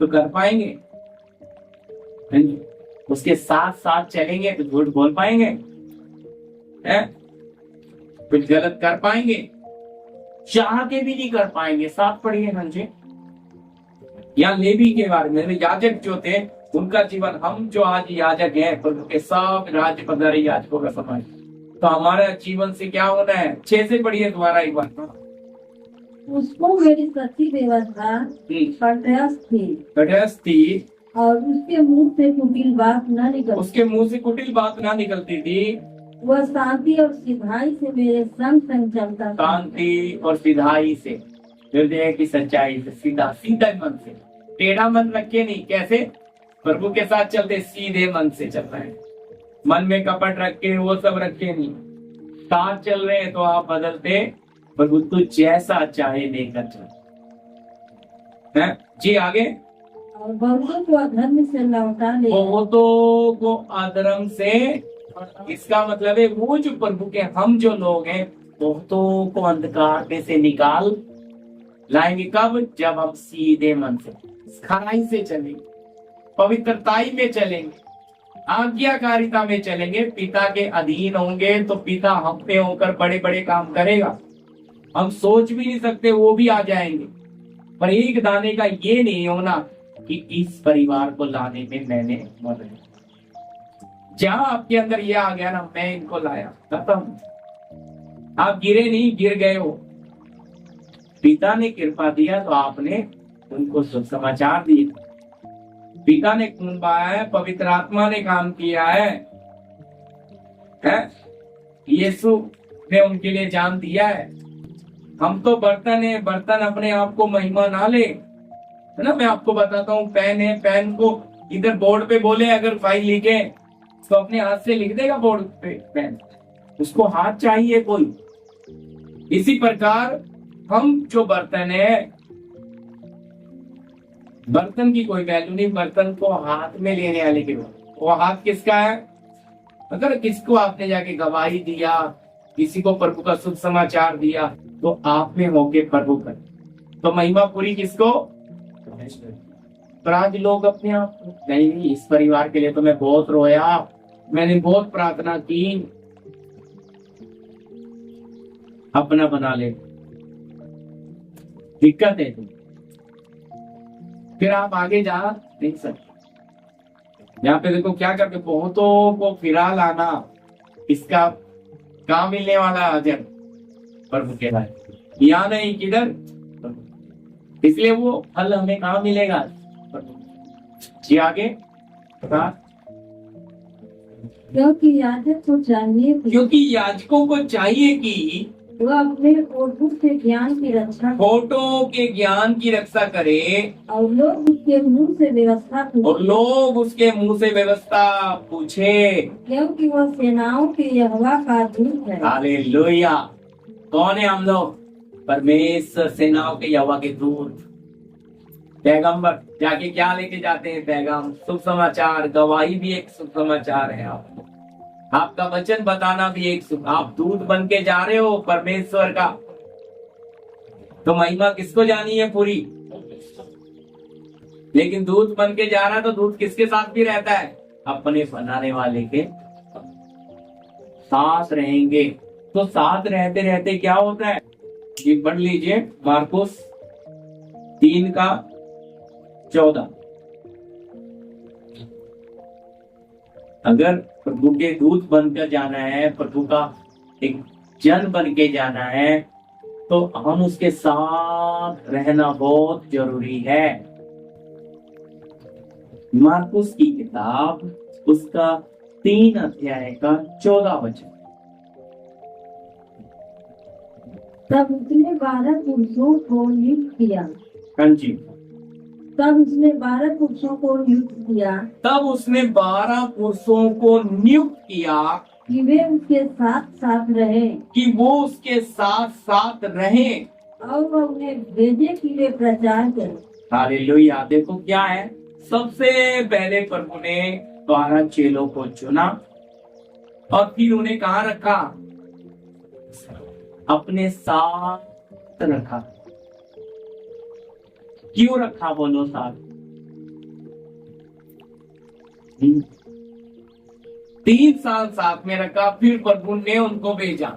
तो कर पाएंगे। उसके साथ साथ चलेंगे तो झूठ बोल पाएंगे, हैं? कुछ गलत कर पाएंगे? चाह के भी नहीं कर पाएंगे। साथ पढ़िए हाँ जी। यहाँ लेवी के बारे में, याजक जो थे उनका जीवन, हम जो आज याजक हैं प्रभु के सब राज्य पधारे याजकों का समय, तो हमारा जीवन से क्या होना है? 6 से पढ़िए दोबारा एक बार। उसको मेरी सच्ची व्यवस्था तटस्थ थी और उसके मुंह से कुटिल बात न निकलती। उसके मुंह से कुटिल बात ना निकलती थी। वह शांति और सिधाई से मेरे संग संग चलता था। शांति और सिधाई से, हृदय की सच्चाई से, सीधा सीधा मन से, टेढ़ा मन रखे नहीं। कैसे? प्रभु के साथ चलते सीधे मन से चल रहे हैं, मन में कपट रख के वो सब रखे नहीं। साथ चल रहे हैं तो आप बदलते प्रभु तू जैसा चाहे लेकर चल। है जी, आगे। और बहुतों को अधर्म से लौटा ले। बहुतों को अधर्म से, इसका मतलब है वो जो प्रभु के हम जो लोग हैं बहुतों को अंधकार में से निकाल लाएंगे। कब? जब हम सीधे मन से, खराई से चलेंगे, पवित्रताई में चलेंगे, आज्ञाकारिता में चलेंगे, पिता के अधीन होंगे, तो पिता हम पे होकर बड़े बड़े काम करेगा। हम सोच भी नहीं सकते वो भी आ जाएंगे। पर एक दाने का ये नहीं होना कि इस परिवार को लाने में मैंने मदद, जहां आपके अंदर ये आ गया ना, मैं इनको लाया, खत्म। आप गिरे नहीं, गिर गए हो। पिता ने कृपा दिया तो आपने उनको शुभ समाचार दिए। पिता ने खून बहाया है, पवित्र आत्मा ने काम किया है? यीशु ने उनके लिए जान दिया है। हम तो बर्तन है, बर्तन अपने आप को महिमा ना ले, है ना। मैं आपको बताता हूँ, पेन है, पेन को इधर बोर्ड पे बोले अगर फाइल लिखे तो अपने हाथ से लिख देगा बोर्ड पे पेन, उसको हाथ चाहिए कोई। इसी प्रकार हम जो बर्तन है, बर्तन की कोई वैल्यू नहीं, बर्तन को हाथ में लेने वाले के वो हाथ किसका है? अगर किसको आपने जाके गवाही दिया, किसी को प्रभु का शुभ समाचार दिया, तो आप में होके प्रभु कर, तो महिमा पूरी किसको? पर आज लोग अपने आप नहीं, इस परिवार के लिए तो मैं बहुत रोया, मैंने बहुत प्रार्थना की, अपना बना ले, दिक्कत है। फिर आप आगे जा नहीं सकते। यहाँ पे देखो क्या करके बहुतों को फिरा लाना, इसका कहाँ मिलने वाला अजर? प्रभु के लाए, यहाँ नहीं, किधर? इसलिए वो फल हमें कहाँ मिलेगा? जी आगे। क्योंकि याजक को चाहिए, क्योंकि याजकों को चाहिए कि वह अपने होठों के ज्ञान की रक्षा, होठों के ज्ञान की रक्षा करे, और लोग उसके मुंह से व्यवस्था पूछे, और लोग उसके मुंह से व्यवस्था पूछे, क्योंकि वह सेनाओं के यहोवा का दूत है। हालेलुया। कौन है हम लोग? परमेश्वर सेनाओं के यहोवा के दूत, पैगंबर। जाके क्या लेके जाते हैं? पैगाम, शुभ समाचार। गवाही भी एक शुभ समाचार है। आपका वचन बताना भी एक शुभ, आप दूत बन के जा रहे हो परमेश्वर का, तो महिमा किसको जानी है? पूरी। लेकिन दूत बन के जा रहा, तो दूत किसके साथ भी रहता है? अपने बनाने वाले के साथ रहेंगे। तो साथ रहते रहते क्या होता है? ये पढ़ लीजिए, मार्कुस 3:14। अगर प्रभु के दूत बनकर जाना है, प्रभु का एक जन बन के जाना है, तो हम उसके साथ रहना बहुत जरूरी है। मार्कुस की किताब उसका 3 अध्याय का 14 वचन। तब उसने 12 पुरुषों को नियुक्त किया। हाँ जी। तब उसने 12 पुरुषों को नियुक्त किया। तब उसने 12 पुरुषों को नियुक्त किया कि वे उसके साथ साथ रहे, कि वो उसके साथ साथ रहे, और वह उन्हें भेजे कि वे प्रचार करें। हालेलुया। देखो क्या है, सबसे पहले प्रभु ने 12 चेलों को चुना और फिर उन्हें कहाँ रखा? अपने साथ रखा। क्यों रखा बोलो साथ? 3 साल साथ में रखा, फिर प्रभु ने उनको भेजा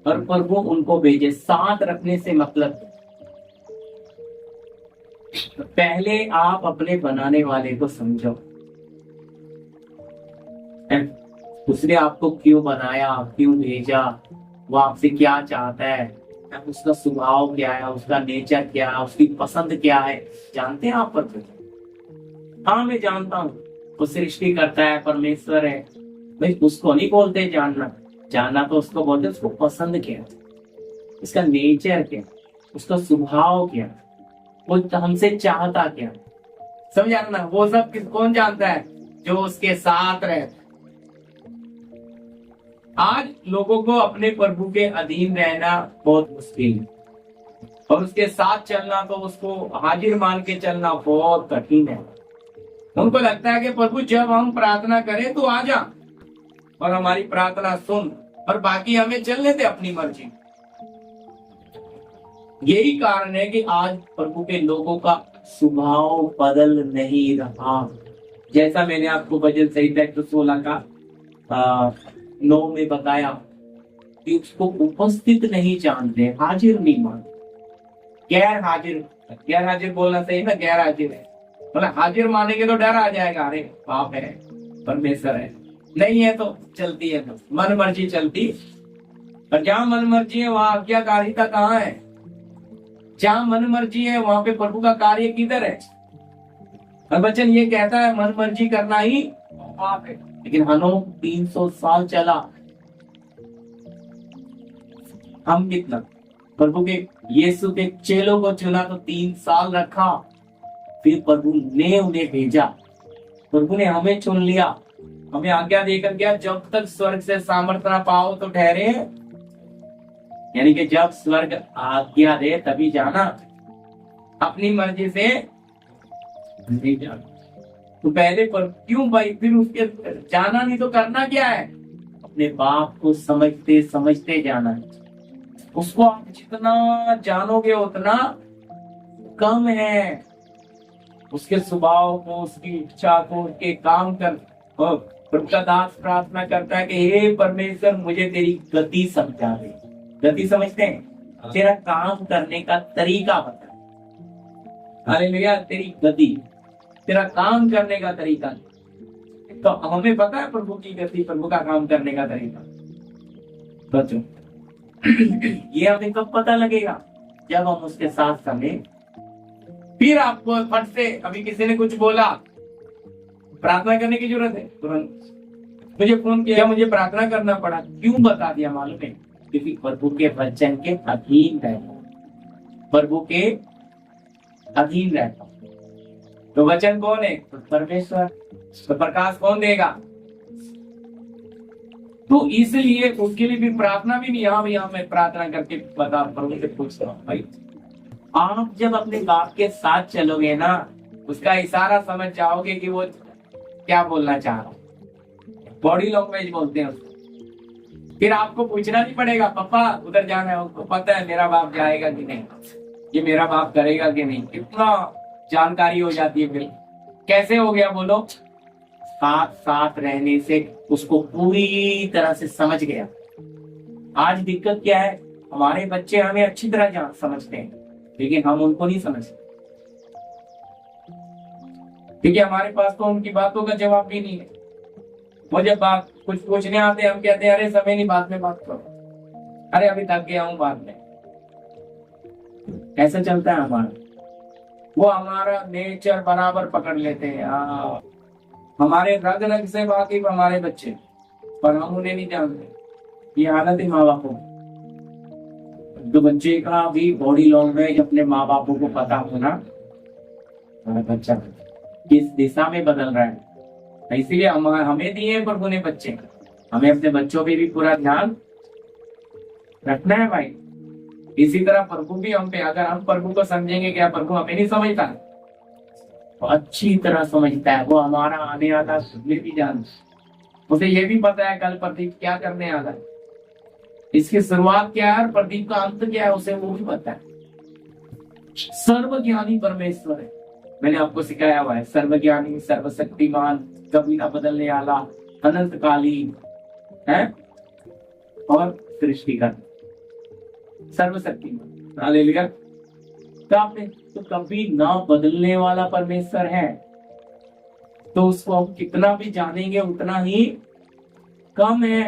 और प्रभु उनको भेजे। साथ रखने से मतलब पहले आप अपने बनाने वाले को समझो, उसने आपको क्यों बनाया, क्यों भेजा, वो आपसे क्या चाहता है, उसका स्वभाव क्या है, उसका नेचर क्या है, उसकी पसंद क्या है, जानते हैं आप प्रभु? हाँ मैं जानता हूँ, वो सृष्टि करता है, परमेश्वर है। भाई उसको नहीं बोलते जानना, जानना तो उसको बोलते उसको पसंद क्या है, उसका नेचर क्या, उसका स्वभाव क्या, वो हमसे चाहता क्या, समझा ना? वो सब कौन जानता है? जो उसके साथ रहता। आज लोगों को अपने प्रभु के अधीन रहना बहुत मुश्किल है, और उसके साथ चलना तो उसको हाजिर मान के चलना बहुत कठिन है। उनको लगता है कि प्रभु जब हम प्रार्थना करें तो आ जा और हमारी प्रार्थना सुन, और बाकी हमें चलने दे अपनी मर्जी। यही कारण है कि आज प्रभु के लोगों का स्वभाव बदल नहीं रहा। जैसा मैंने आपको भजन संहिता 116 का 9 में बताया कि उसको उपस्थित नहीं जानते, हाजिर नहीं मानते, गैर हाजिर। गैर हाजिर बोलना सही ना, गैर हाजिर है, मतलब हाजिर मानेंगे तो डर आ जाएगा, अरे पाप है, परमेश्वर है, नहीं है तो चलती है, तो मन मर्जी चलती। और जहां मन मर्जी है वहां आज्ञाकारिता कहाँ है? जहां मन मर्जी है वहां पे प्रभु का कार्य किधर है? और वचन ये कहता है मन मर्जी करना ही पाप है। लेकिन हनोक 300 साल चला, हम कितना प्रभु के यीशु के चेलों को चुना तो 3 साल रखा, फिर प्रभु ने उन्हें भेजा, प्रभु ने हमें चुन लिया, हमें आज्ञा देकर गया जब तक स्वर्ग से सामर्थ्य ना पाओ तो ठहरे। यानी कि जब स्वर्ग आज्ञा दे तभी जाना, अपनी मर्जी से नहीं जाना। तो पहले पर क्यों भाई, फिर उसके जाना नहीं तो करना क्या है? अपने बाप को समझते समझते जाना है। उसको आप जितना जानोगे उतना कम है। उसके स्वभाव को, उसकी इच्छा को, उसके काम कर। प्रभु का दास प्रार्थना करता है कि हे परमेश्वर मुझे तेरी गति समझा दे। गति समझते हैं? तेरा काम करने का तरीका बता। हालेलुया, तेरी गति, तेरा काम करने का तरीका। तो हमें पता है प्रभु की गति, प्रभु का काम करने का तरीका। बच्चों ये हमें कब पता लगेगा? जब हम उसके साथ समय। फिर आपको फट से अभी किसी ने कुछ बोला, प्रार्थना करने की जरूरत है, तुरंत मुझे फोन किया, मुझे प्रार्थना करना पड़ा। क्यों बता दिया मालूम है? क्योंकि प्रभु के वचन के अधीन रहता, प्रभु के अधीन रहता। तो वचन कौन है? परमेश्वर। तो प्रकाश कौन देगा? तो इसलिए उसके लिए भी प्रार्थना भी नहीं। यहाँ मैं प्रार्थना करके बता, प्रभु से पूछ रहा हूँ भाई, आप जब अपने बाप के साथ चलोगे ना, उसका इशारा समझ जाओगे कि वो क्या बोलना चाह रहा है। बॉडी लैंग्वेज बोलते हैं उसको। फिर आपको पूछना नहीं पड़ेगा, पापा उधर जाना है, उसको पता है मेरा बाप जाएगा कि नहीं, ये मेरा बाप करेगा कि नहीं। कितना जानकारी हो जाती है। फिर कैसे हो गया बोलो? साथ साथ रहने से उसको पूरी तरह से समझ गया। आज दिक्कत क्या है? हमारे बच्चे हमें अच्छी तरह समझते हैं, लेकिन हम उनको नहीं समझते, क्योंकि हमारे पास तो उनकी बातों का जवाब भी नहीं है। वो जब बात कुछ पूछने आते हैं, हम कहते हैं अरे समय नहीं, बाद में बात करो, अरे अभी थक गया हूं, बाद में। ऐसा चलता है हमारा। वो हमारा नेचर बराबर पकड़ लेते हैं। हमारे रग रग से वाकिफ हमारे बच्चे, पर हम उन्हें नहीं जानते। ये हालत है माँ बापों। तो बच्चे का भी बॉडी लैंग्वेज अपने माँ बापों को पता होना, हमारा बच्चा किस दिशा में बदल रहा है। इसीलिए हमें दिए प्रभु ने बच्चे, हमें अपने बच्चों पे भी पूरा ध्यान रखना है भाई। इसी तरह प्रभु भी हम पे, अगर हम प्रभु को समझेंगे, क्या प्रभु हमें नहीं समझता? वो अच्छी तरह समझता है। वो हमारा आने वाला समय भी जानता, उसे ये भी पता है कल प्रदीप क्या करने आ रहा है, इसकी शुरुआत क्या है और प्रदीप का अंत क्या है, उसे वो भी पता है। सर्वज्ञानी परमेश्वर है। मैंने आपको सिखाया हुआ है, सर्वज्ञानी, सर्वशक्तिमान, कभी ना बदलने वाला, अनंतकालीन है और सृष्टिकर्ता, सर्वशक्तिमान। हालेलुया। तो आपने तो कभी ना बदलने वाला परमेश्वर है, तो उसको हम कितना भी जानेंगे उतना ही कम है।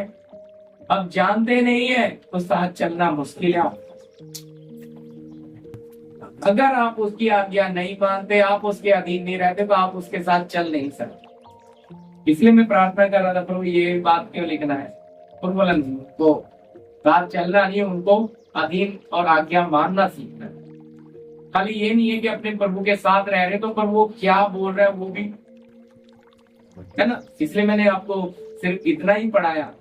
अब जानते नहीं है तो साथ चलना मुश्किल है। अगर आप उसकी आज्ञा नहीं मानते, आप उसके अधीन नहीं रहते, तो आप उसके साथ चल नहीं सकते। इसलिए मैं प्रार्थना कर रहा था, प्रभु ये बात क्यों लिखना है, प्रभु तो साथ चलना नहीं, उनको अधीन और आज्ञा मानना सीखना है। खाली ये नहीं है कि अपने प्रभु के साथ रह रहे तो प्रभु क्या बोल रहे हैं वो भी है ना। इसलिए मैंने आपको सिर्फ इतना ही पढ़ाया,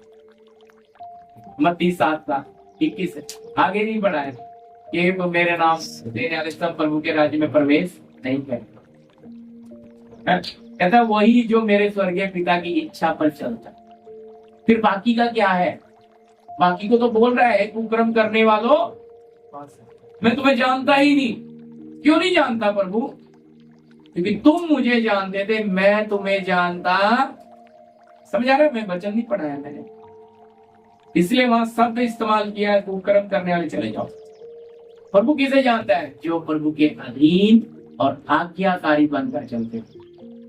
मत्ती 7:21 आगे नहीं बढ़ाया कि मेरे नाम देने वाले सब प्रभु के राज्य में प्रवेश नहीं करेगा। कहता वही जो मेरे स्वर्गीय पिता की इच्छा पर चलता। फिर बाकी का क्या है? बाकी को तो बोल रहा है कुकर्म करने वालों मैं तुम्हें जानता ही नहीं। क्यों नहीं जानता प्रभु? क्योंकि तुम मुझे जानते थे, मैं तुम्हें जानता। समझा रहे? मैं वचन नहीं पढ़ाया मैंने, इसलिए वहां शब्द इस्तेमाल किया है, कुकर्म करने वाले चले जाओ। प्रभु किसे जानता है? जो प्रभु के अधीन और आज्ञाकारी बनकर चलते।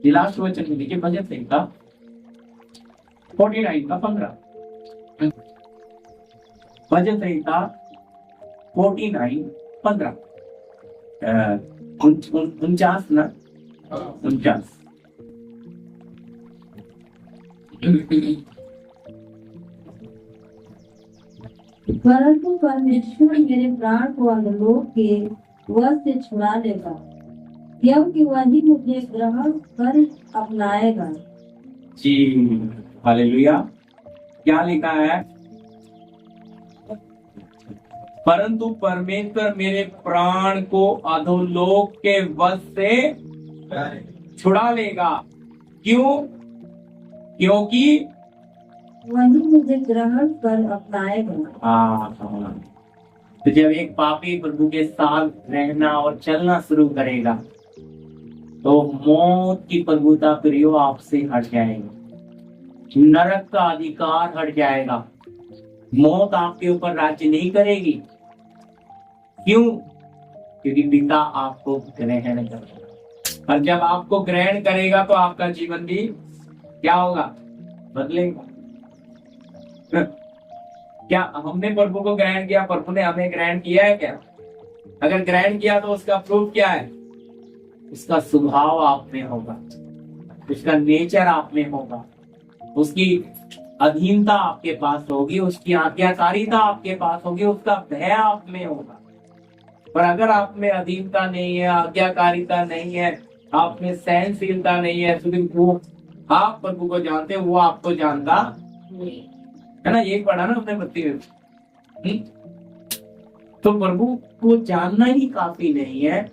लास्ट वचन में देखिए, भजन संहिता 49:15। भजन संहिता 49:15 49 ना 49। परंतु परमेश्वर मेरे प्राण को अधोलोक के वश से छुड़ा लेगा, क्योंकि वही मुझे ग्रहण कर अपनाएगा। जी हालेलुया। क्या लिखा है? परंतु परमेश्वर मेरे प्राण को अधोलोक के वश से छुड़ा लेगा। क्यों? क्योंकि वही मुझे ग्रहण कर अपनाएगा। तो जब एक पापी प्रभु के साथ रहना और चलना शुरू करेगा तो मौत की प्रभुता प्रियो आपसे हट जाएगी, नरक का अधिकार हट जाएगा, मौत आपके ऊपर राज्य नहीं करेगी। क्यों? क्योंकि पिता आपको ग्रहण करेगा, और जब आपको ग्रहण करेगा तो आपका जीवन भी क्या होगा? बदलेगा। क्या हमने प्रभु को ग्रहण किया? प्रभु ने हमें ग्रहण किया है क्या? अगर ग्रहण किया तो उसका प्रूफ क्या है? उसका स्वभाव आप में होगा, उसका नेचर आप में होगा, उसकी अधीनता आपके पास होगी, उसकी आज्ञाकारिता आपके पास होगी, उसका भय आप में होगा। पर अगर आप में अधीनता नहीं है, आज्ञाकारिता नहीं है, आप में सहनशीलता नहीं है, सिर्फ वो आप प्रभु को जानते, वो आपको जानता है ना। यही पढ़ा ना अपने मत्ती में। तो प्रभु को जानना ही काफी नहीं है,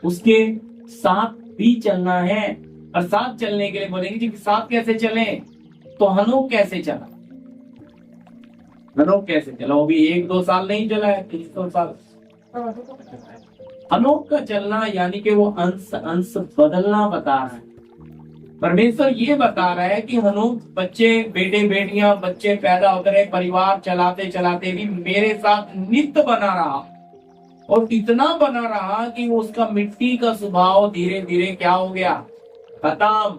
उसके साथ भी चलना है। और साथ चलने के लिए बोलेंगे जी साथ कैसे चले? तो हनोक कैसे चला? हनोक कैसे चला? वो भी 1-2 साल नहीं चला है, 300 साल। हनोक का चलना यानी कि वो अंश अंश बदलना बता रहा है। परमेश्वर ये बता रहा है कि हनोक बच्चे, बेटे बेटियां, बच्चे पैदा होते रहे, परिवार चलाते चलाते भी मेरे साथ नित्य बना रहा, और इतना बना रहा कि उसका मिट्टी का स्वभाव धीरे धीरे क्या हो गया? खत्म।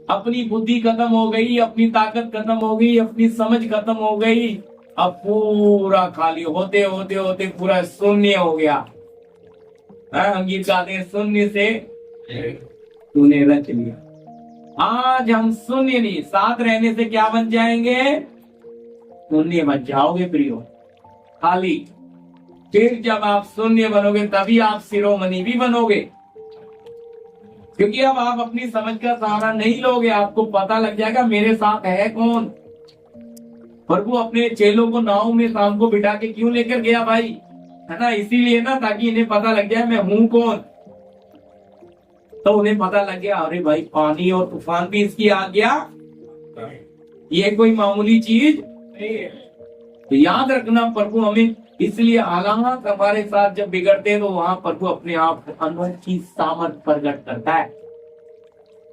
अपनी बुद्धि खत्म हो गई, अपनी ताकत खत्म हो गई, अपनी समझ खत्म हो गई। अब पूरा खाली होते होते होते पूरा शून्य हो गया। अंगीत गाते शून्य से तूने रच लिया। आज हम शून्य नहीं, साथ रहने से क्या बन जाएंगे? शून्य बन जाओगे प्रियो, खाली। फिर जब आप शून्य बनोगे तभी आप शिरोमणि भी बनोगे, क्योंकि अब आप अपनी समझ का सहारा नहीं लोगे। आपको पता लग जाएगा मेरे साथ है कौन। प्रभु अपने चेलों को नाव में शाम को बिठा के क्यों लेकर गया भाई? है ना, इसीलिए ना, ताकि इन्हें पता लग जाए मैं हूं कौन। तो उन्हें पता लग गया अरे भाई पानी और तूफान भी इसकी आज्ञा, ये कोई मामूली चीज नहीं है। तो याद रखना प्रभु हमें, इसलिए हालात हमारे साथ जब बिगड़ते हैं तो वहां प्रभु अपने आप अनोखी सामर्थ प्रकट करता है।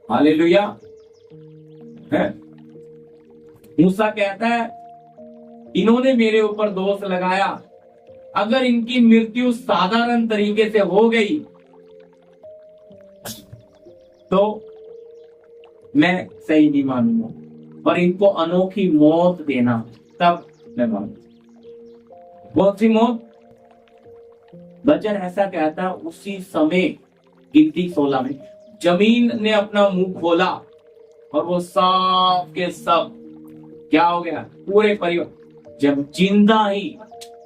हालेलुया। है। मूसा कहता है इन्होंने मेरे ऊपर दोष लगाया, अगर इनकी मृत्यु साधारण तरीके से हो गई तो मैं सही नहीं मानूंगा, पर इनको अनोखी मौत देना तब मैं मानूंगा। बहुत सी मौत। वचन ऐसा कहता है उसी समय गिनती 16 में जमीन ने अपना मुंह खोला और वो सब के सब क्या हो गया, पूरे परिवार। जब जिंदा ही,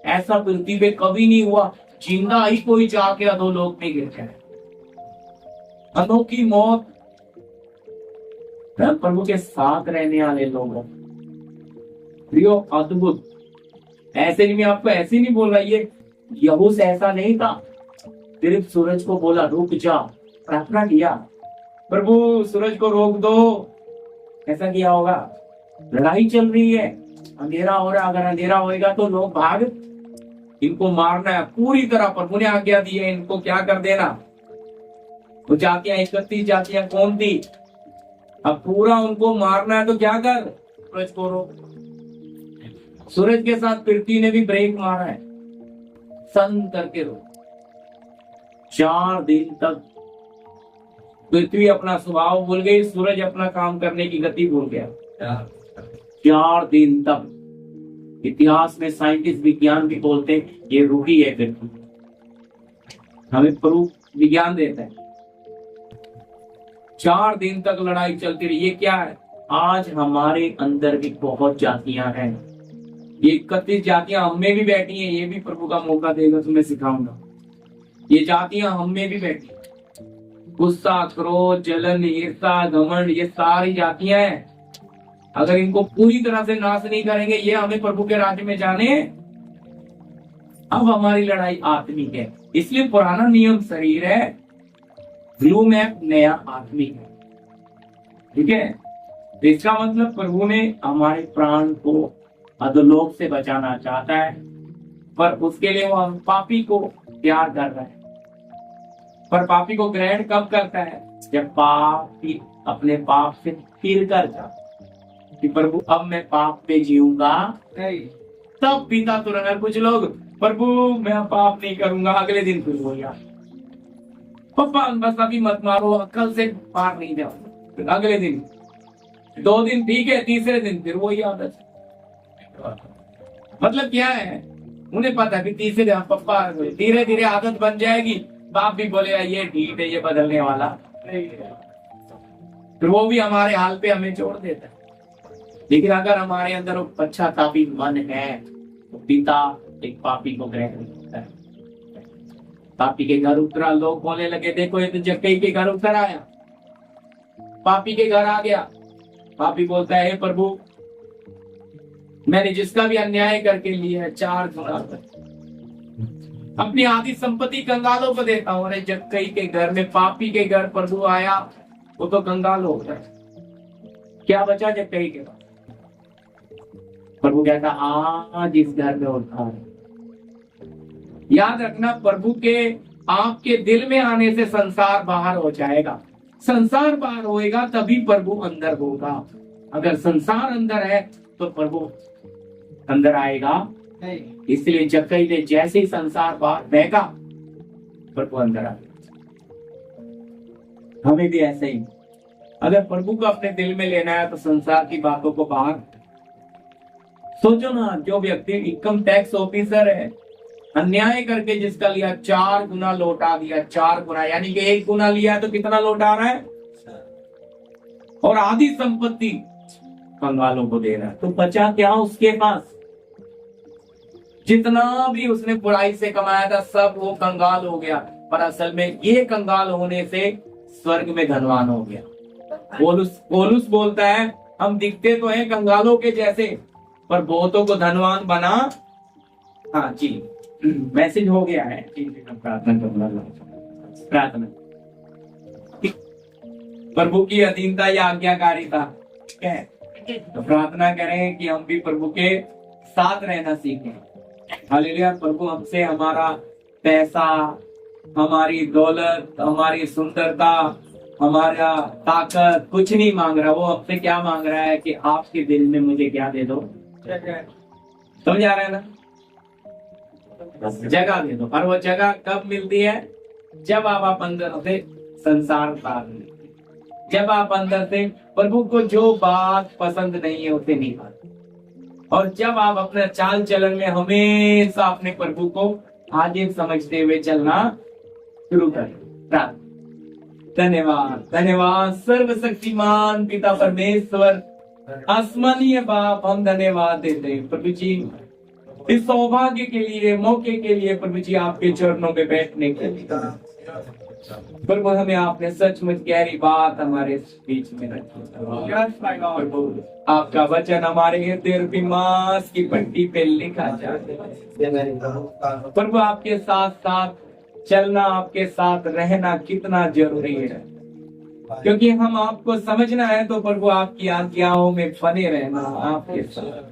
ऐसा पृथ्वी पे कभी नहीं हुआ, जिंदा ही कोई जाके अधोलोक में गिर जाए। अनोखी मौत। प्रभु के साथ रहने वाले लोगों, प्रियो, अद्भुत। ऐसे नहीं, मैं आपको ऐसे नहीं बोल रहा, ये यहूस ऐसा नहीं था, सिर्फ सूरज को बोला रुक जा, प्रार्थना किया, प्रभु सूरज को रोक दो, ऐसा किया होगा। लड़ाई चल रही है, अंधेरा हो रहा, अगर अंधेरा होएगा तो लोग भाग, इनको मारना है पूरी तरह, प्रभु ने आज्ञा दी है इनको क्या कर देना। तो जातियां 31 जातियां कौन थी, अब पूरा उनको मारना है तो क्या कर, सूरज को रोक। सूरज के साथ पृथ्वी ने भी ब्रेक मारा है, सन करके रोक। 4 दिन तक पृथ्वी अपना स्वभाव भूल गई, सूरज अपना काम करने की गति भूल गया। 4 दिन तक। इतिहास में साइंटिस्ट, विज्ञान भी बोलते ये रूही है पृथ्वी, हमें प्रूफ विज्ञान देता है। 4 दिन तक लड़ाई चलती रही। ये क्या है, आज हमारे अंदर भी बहुत जातियां हैं, ये 31 जातियां हम में भी बैठी हैं। ये भी प्रभु का मौका देगा तो मैं सिखाऊंगा। ये जातियां हम में भी बैठी, गुस्सा, क्रोध, जलन, ईर्ष्या, घमंड, ये सारी जातियां हैं। अगर इनको पूरी तरह से नाश नहीं करेंगे, ये हमें प्रभु के राज्य में जाने। अब हमारी लड़ाई आत्मिक है, इसलिए पुराना नियम शरीर है, ब्लू मैप नया आत्मिक है। ठीक है, तो इसका मतलब प्रभु ने हमारे प्राण को अधोलोक से बचाना चाहता है, पर उसके लिए वो हम पापी को प्यार कर रहा है। पर पापी को ग्रहण कब करता है, जब पापी अपने पाप से फिर कर जाता, कि प्रभु अब मैं पाप पे जीऊंगा नहीं, तब पिता तुरंत। कुछ लोग प्रभु मैं पाप नहीं करूंगा, अगले दिन फिर हो गया, पापा बस अभी मत मारो, कल से पार नहीं जाओ, अगले दिन 2 दिन ठीक है, तीसरे दिन फिर वही आदत। मतलब क्या है, उन्हें पता है कि तीसरे दिन पापा धीरे धीरे आदत बन जाएगी, बाप भी बोलेगा ये ठीक है, ये बदलने वाला नहीं है, फिर वो भी हमारे हाल पे हमें छोड़ देता है। लेकिन अगर हमारे अंदर वो पश्चातापी मन है तो पिता एक पापी को ग्रहण करता है। पापी के घर उतरा, लोग बोलने लगे देखो ये तो जक्कई के घर उतर आया, पापी के घर आ गया। पापी बोलता है हे प्रभु, मैंने जिसका भी अन्याय करके लिया है 4 गुना अपनी आधी संपत्ति कंगालों को देता हूँ। अरे जक्कई के घर में पापी के घर प्रभु आया, वो तो कंगाल हो गया, क्या बचा जक्कई के पास। प्रभु कहता आज इस घर में उद्धार है। याद रखना, प्रभु के आपके दिल में आने से संसार बाहर हो जाएगा। संसार बाहर होएगा तभी प्रभु अंदर होगा। अगर संसार अंदर है तो प्रभु अंदर आएगा नहीं। इसलिए जक्कई ने जैसे ही संसार बाहर फेंका, प्रभु अंदर आ गया। हमें भी ऐसे ही, अगर प्रभु को अपने दिल में लेना है तो संसार की बातों को बाहर। सोचो ना, जो व्यक्ति इनकम टैक्स ऑफिसर है, अन्याय करके जिसका लिया 4 गुना लौटा दिया, 4 गुना, यानी कि 1 गुना लिया तो कितना लौटा रहा है, और आधी संपत्ति कंगालों को दे रहा है, तो बचा क्या उसके पास। जितना भी उसने बुराई से कमाया था सब वो कंगाल हो गया, पर असल में ये कंगाल होने से स्वर्ग में धनवान हो गया। पौलुस बोलता है हम दिखते तो हैं कंगालों के जैसे, पर बहुतों को धनवान बना। हाँ जी, मैसेज हो गया है। प्रार्थना करूंगा, प्रार्थना। प्रभु की अधीनता या आज्ञाकारिता है, तो प्रार्थना करें कि हम भी प्रभु के साथ रहना सीखें। हालेलुया। प्रभु हमसे हमारा पैसा, हमारी दौलत, हमारी सुंदरता, हमारा ताकत कुछ नहीं मांग रहा, वो आपसे क्या मांग रहा है कि आपके दिल में मुझे क्या दे दो, समझ आ रहा है ना, जगह दे दो। और वो जगह कब मिलती है? जब आप अंदर से संसार पार, जब आप अंदर से प्रभु को जो बात पसंद नहीं है उसे नहीं पाते, और जब आप अपने चाल चलन में हमेशा अपने प्रभु को आगे समझते हुए चलना शुरू करें। धन्यवाद, धन्यवाद सर्वशक्तिमान पिता परमेश्वर, आसमानीय बाप, हम धन्यवाद देते हैं प्रभु जी इस सौभाग्य के लिए, मौके के लिए प्रभु जी, आपके चरणों में बैठने के लिए। प्रभु हमें आपने सचमुच गहरी बात हमारे बीच में रखी। प्रभु आपका वचन हमारे हृदय रूपी मांस की पट्टी पे लिखा जाए। प्रभु आपके साथ साथ चलना, आपके साथ रहना कितना जरूरी है, क्योंकि हम आपको समझना है तो प्रभु आपकी आज्ञाओं में बने रहना। आपके साथ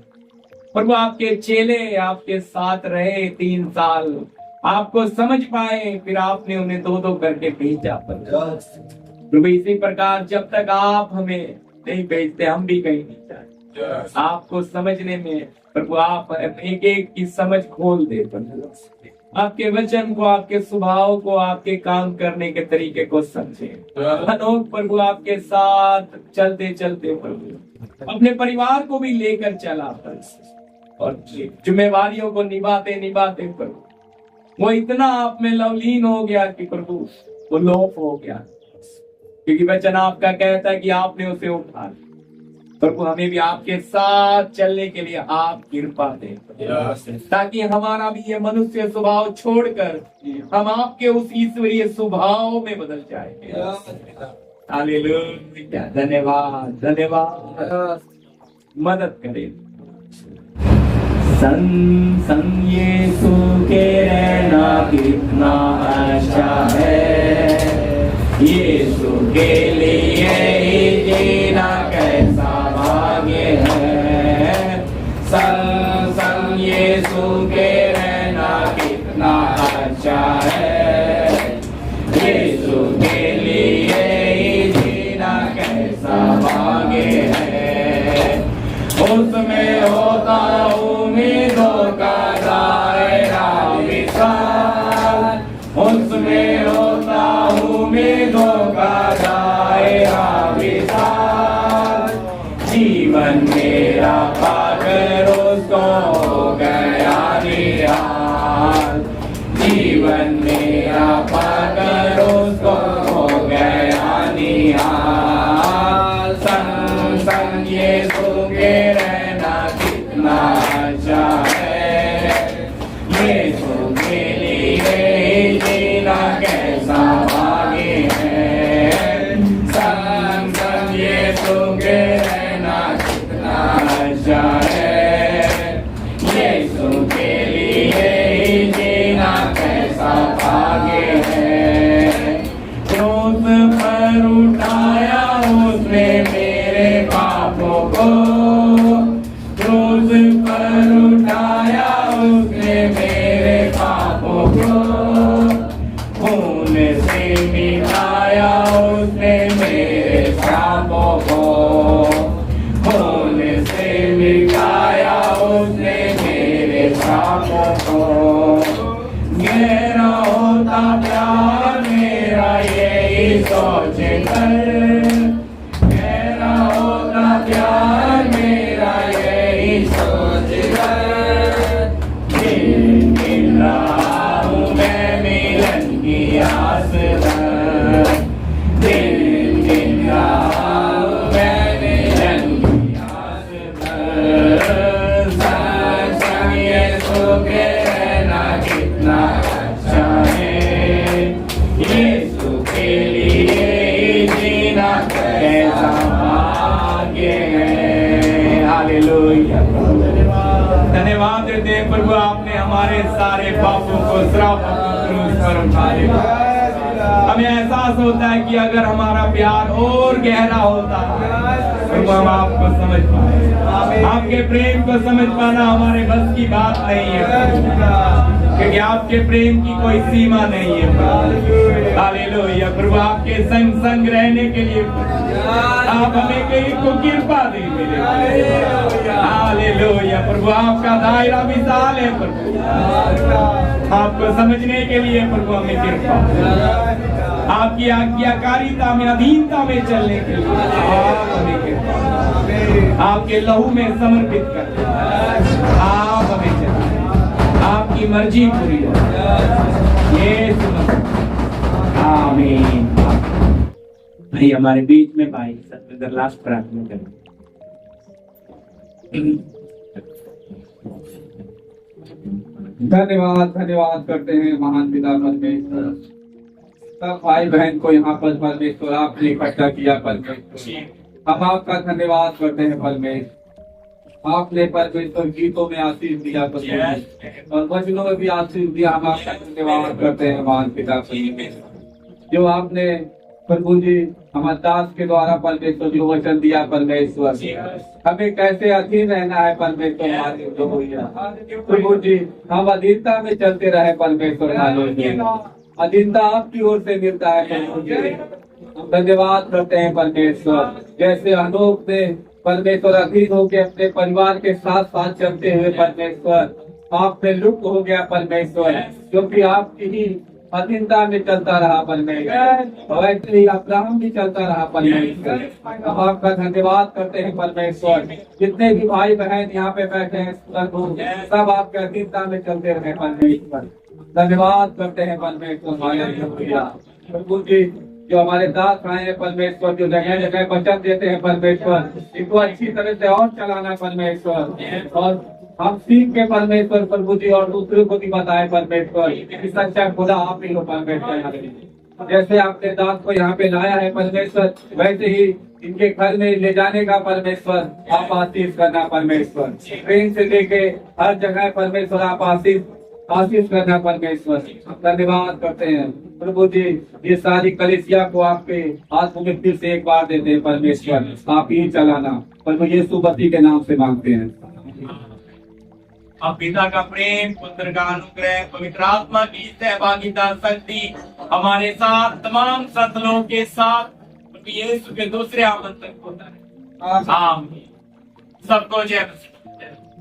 प्रभु आपके चेले आपके साथ रहे 3 साल, आपको समझ पाए, फिर आपने उन्हें 2-2 करके भेजा। प्रभु इसी प्रकार जब तक आप हमें नहीं भेजते हम भी कहीं नहीं जाते। आपको समझने में प्रभु आप एक एक की समझ खोल दे, आपके वचन को, आपके स्वभाव को, आपके काम करने के तरीके को समझे। अनोख प्रभु आपके साथ चलते चलते प्रभु अपने परिवार को भी लेकर चला और जिम्मेवारियों को निभाते निभाते प्रभु वो इतना आप में लवलीन हो गया कि प्रभु वो लोप हो गया, क्योंकि वचन आपका कहता है कि आपने उसे उठा। प्रभु हमें भी आपके साथ चलने के लिए आप कृपा दें, ताकि हमारा भी ये मनुष्य स्वभाव छोड़कर हम आपके उस ईश्वरीय स्वभाव में बदल जाएंगे। हालेलुया, धन्यवाद, धन्यवाद, मदद करें। संग यीशु के रहना कितना अच्छा है, यीशु के लिए ही जीना कैसा भाग्य है। संग यीशु के रहना कितना अच्छा है, यीशु के लिए ही जीना कैसा भाग्य है। उसमें होता उम्मीदों का दायरा विशाल, उसमें होता उम्मीदों का दायरा विशाल। जीवन मेरा पाकर उसको हो गया निहाल, जीवन मेरा पाकर उसको हो गया निहाल। संग यीशु के रहना कितना अच्छा है, यीशु के लिए जीना कैसा भाग्य है। संग यीशु के रहना कितना अच्छा है, यीशु के लिए जीना कैसा भाग्य है। क्रूस पर उठाया उसने मेरे पापों को, क्रूस पर उठाया उसने मेरे पापों को, खून से मिटाया उसने मेरे पापों को, खून से मिटाया उसने मेरे पापों को। गहरा होता प्यार मेरा यही सोच कर, गहरा होता प्यार मेरा यही सोच कर। दिन रहा हूँ मैं मिलन की आस पर, दिन रहा हूँ मैं मिलन की आस पर। संग यीशु के रहना कितना अच्छा है, यीशु के लिए जीना कैसा भाग्य है। हालेलुया, धन्यवाद देते हैं प्रभु, आपने हमारे सारे पापों को श्रापों को क्रूस पर उठा लिया। हमें एहसास होता है कि अगर हमारा प्यार और गहरा होता प्रभु हम आपको समझ पाए, आपके प्रेम को समझ पाना हमारे बस की बात नहीं है। क्योंकि आपके प्रेम की कोई सीमा नहीं है प्रभु। हालेलुया प्रभु, आपके संग संग रहने के लिए आप हमें कहीं को कृपा दे मेरे। हालेलुया प्रभु, आपका दायरा विशाल है प्रभु, आपको समझने के लिए प्रभु हमें कृपा, आपकी आज्ञाकारिता में अधीनता में चलने के लिए आप हमें कृपा, आपके लहू में समर्पित कर आप हमें चलाएं, आपकी मर्जी पूरी हो। यीशु मसीह, आमीन। भाई हमारे बीच में भाई सत्य लास्ट प्रार्थना करें। धन्यवाद करते हैं महान पिता परमेश्वर, सब भाई बहन को यहाँ पर परमेश्वर आपने इकट्ठा किया परमेश्वर। हम आपका धन्यवाद करते हैं परमेश्वर, आपने परमेश्वर गीतों में आशीष दिया परमेश्वर और वचनों में भी आशीष दिया। हम आपका धन्यवाद करते हैं महान पिता परमेश्वर, जो आपने प्रभु जी हमारे दास के द्वारा परमेश्वर जो वचन दिया परमेश्वर, हमें कैसे अधीन रहना है परमेश्वर हमारे प्रभु जी, हम अधीनता में चलते रहे परमेश्वर। अधीनता आपकी ओर से मिलता है प्रभु जी, हम धन्यवाद करते हैं परमेश्वर। जैसे अनोख ने परमेश्वर अधीन होकर अपने परिवार के साथ साथ चलते हुए परमेश्वर आप में लुप्त हो गया परमेश्वर, क्योंकि आपकी ही अधीनता में चलता रहा परमेश्वर, वैसे ही अब्राहम भी चलता रहा परमेश्वर। हम आपका धन्यवाद करते हैं परमेश्वर, जितने भी भाई बहन यहाँ पे बैठे हैं सब आपके अधीनता में चलते रहे परमेश्वर। धन्यवाद करते हैं परमेश्वर। प्रभु जी जो हमारे दास आए हैं परमेश्वर, जो जगह जगह वचन देते हैं परमेश्वर, इनको अच्छी तरह से और चलाना परमेश्वर, और हम सीख के परमेश्वर प्रभु जी और दूसरों को भी बताए परमेश्वर कि सच्चा खुदा आप ही हो परमेश्वर। जैसे आपने दास को यहाँ पे लाया है परमेश्वर, वैसे ही इनके घर में ले जाने का परमेश्वर आप आशीष करना परमेश्वर, ट्रेन से लेके हर जगह परमेश्वर आप आशीष करना परमेश्वर। धन्यवाद करते हैं प्रभु जी, ये सारी कलीसिया को आपके हाथ में फिर से एक बार देते हैं परमेश्वर, आप ही चलाना प्रभु यीशु मसीह के नाम से मांगते हैं। अब पिता का प्रेम, पुत्र का अनुग्रह, पवित्र आत्मा की सहभागिता शक्ति हमारे साथ तमाम संत लोगों के साथ प्रभु यीशु के दूसरे आमंत्रण होता है। आमीन। सबको जय मसीह।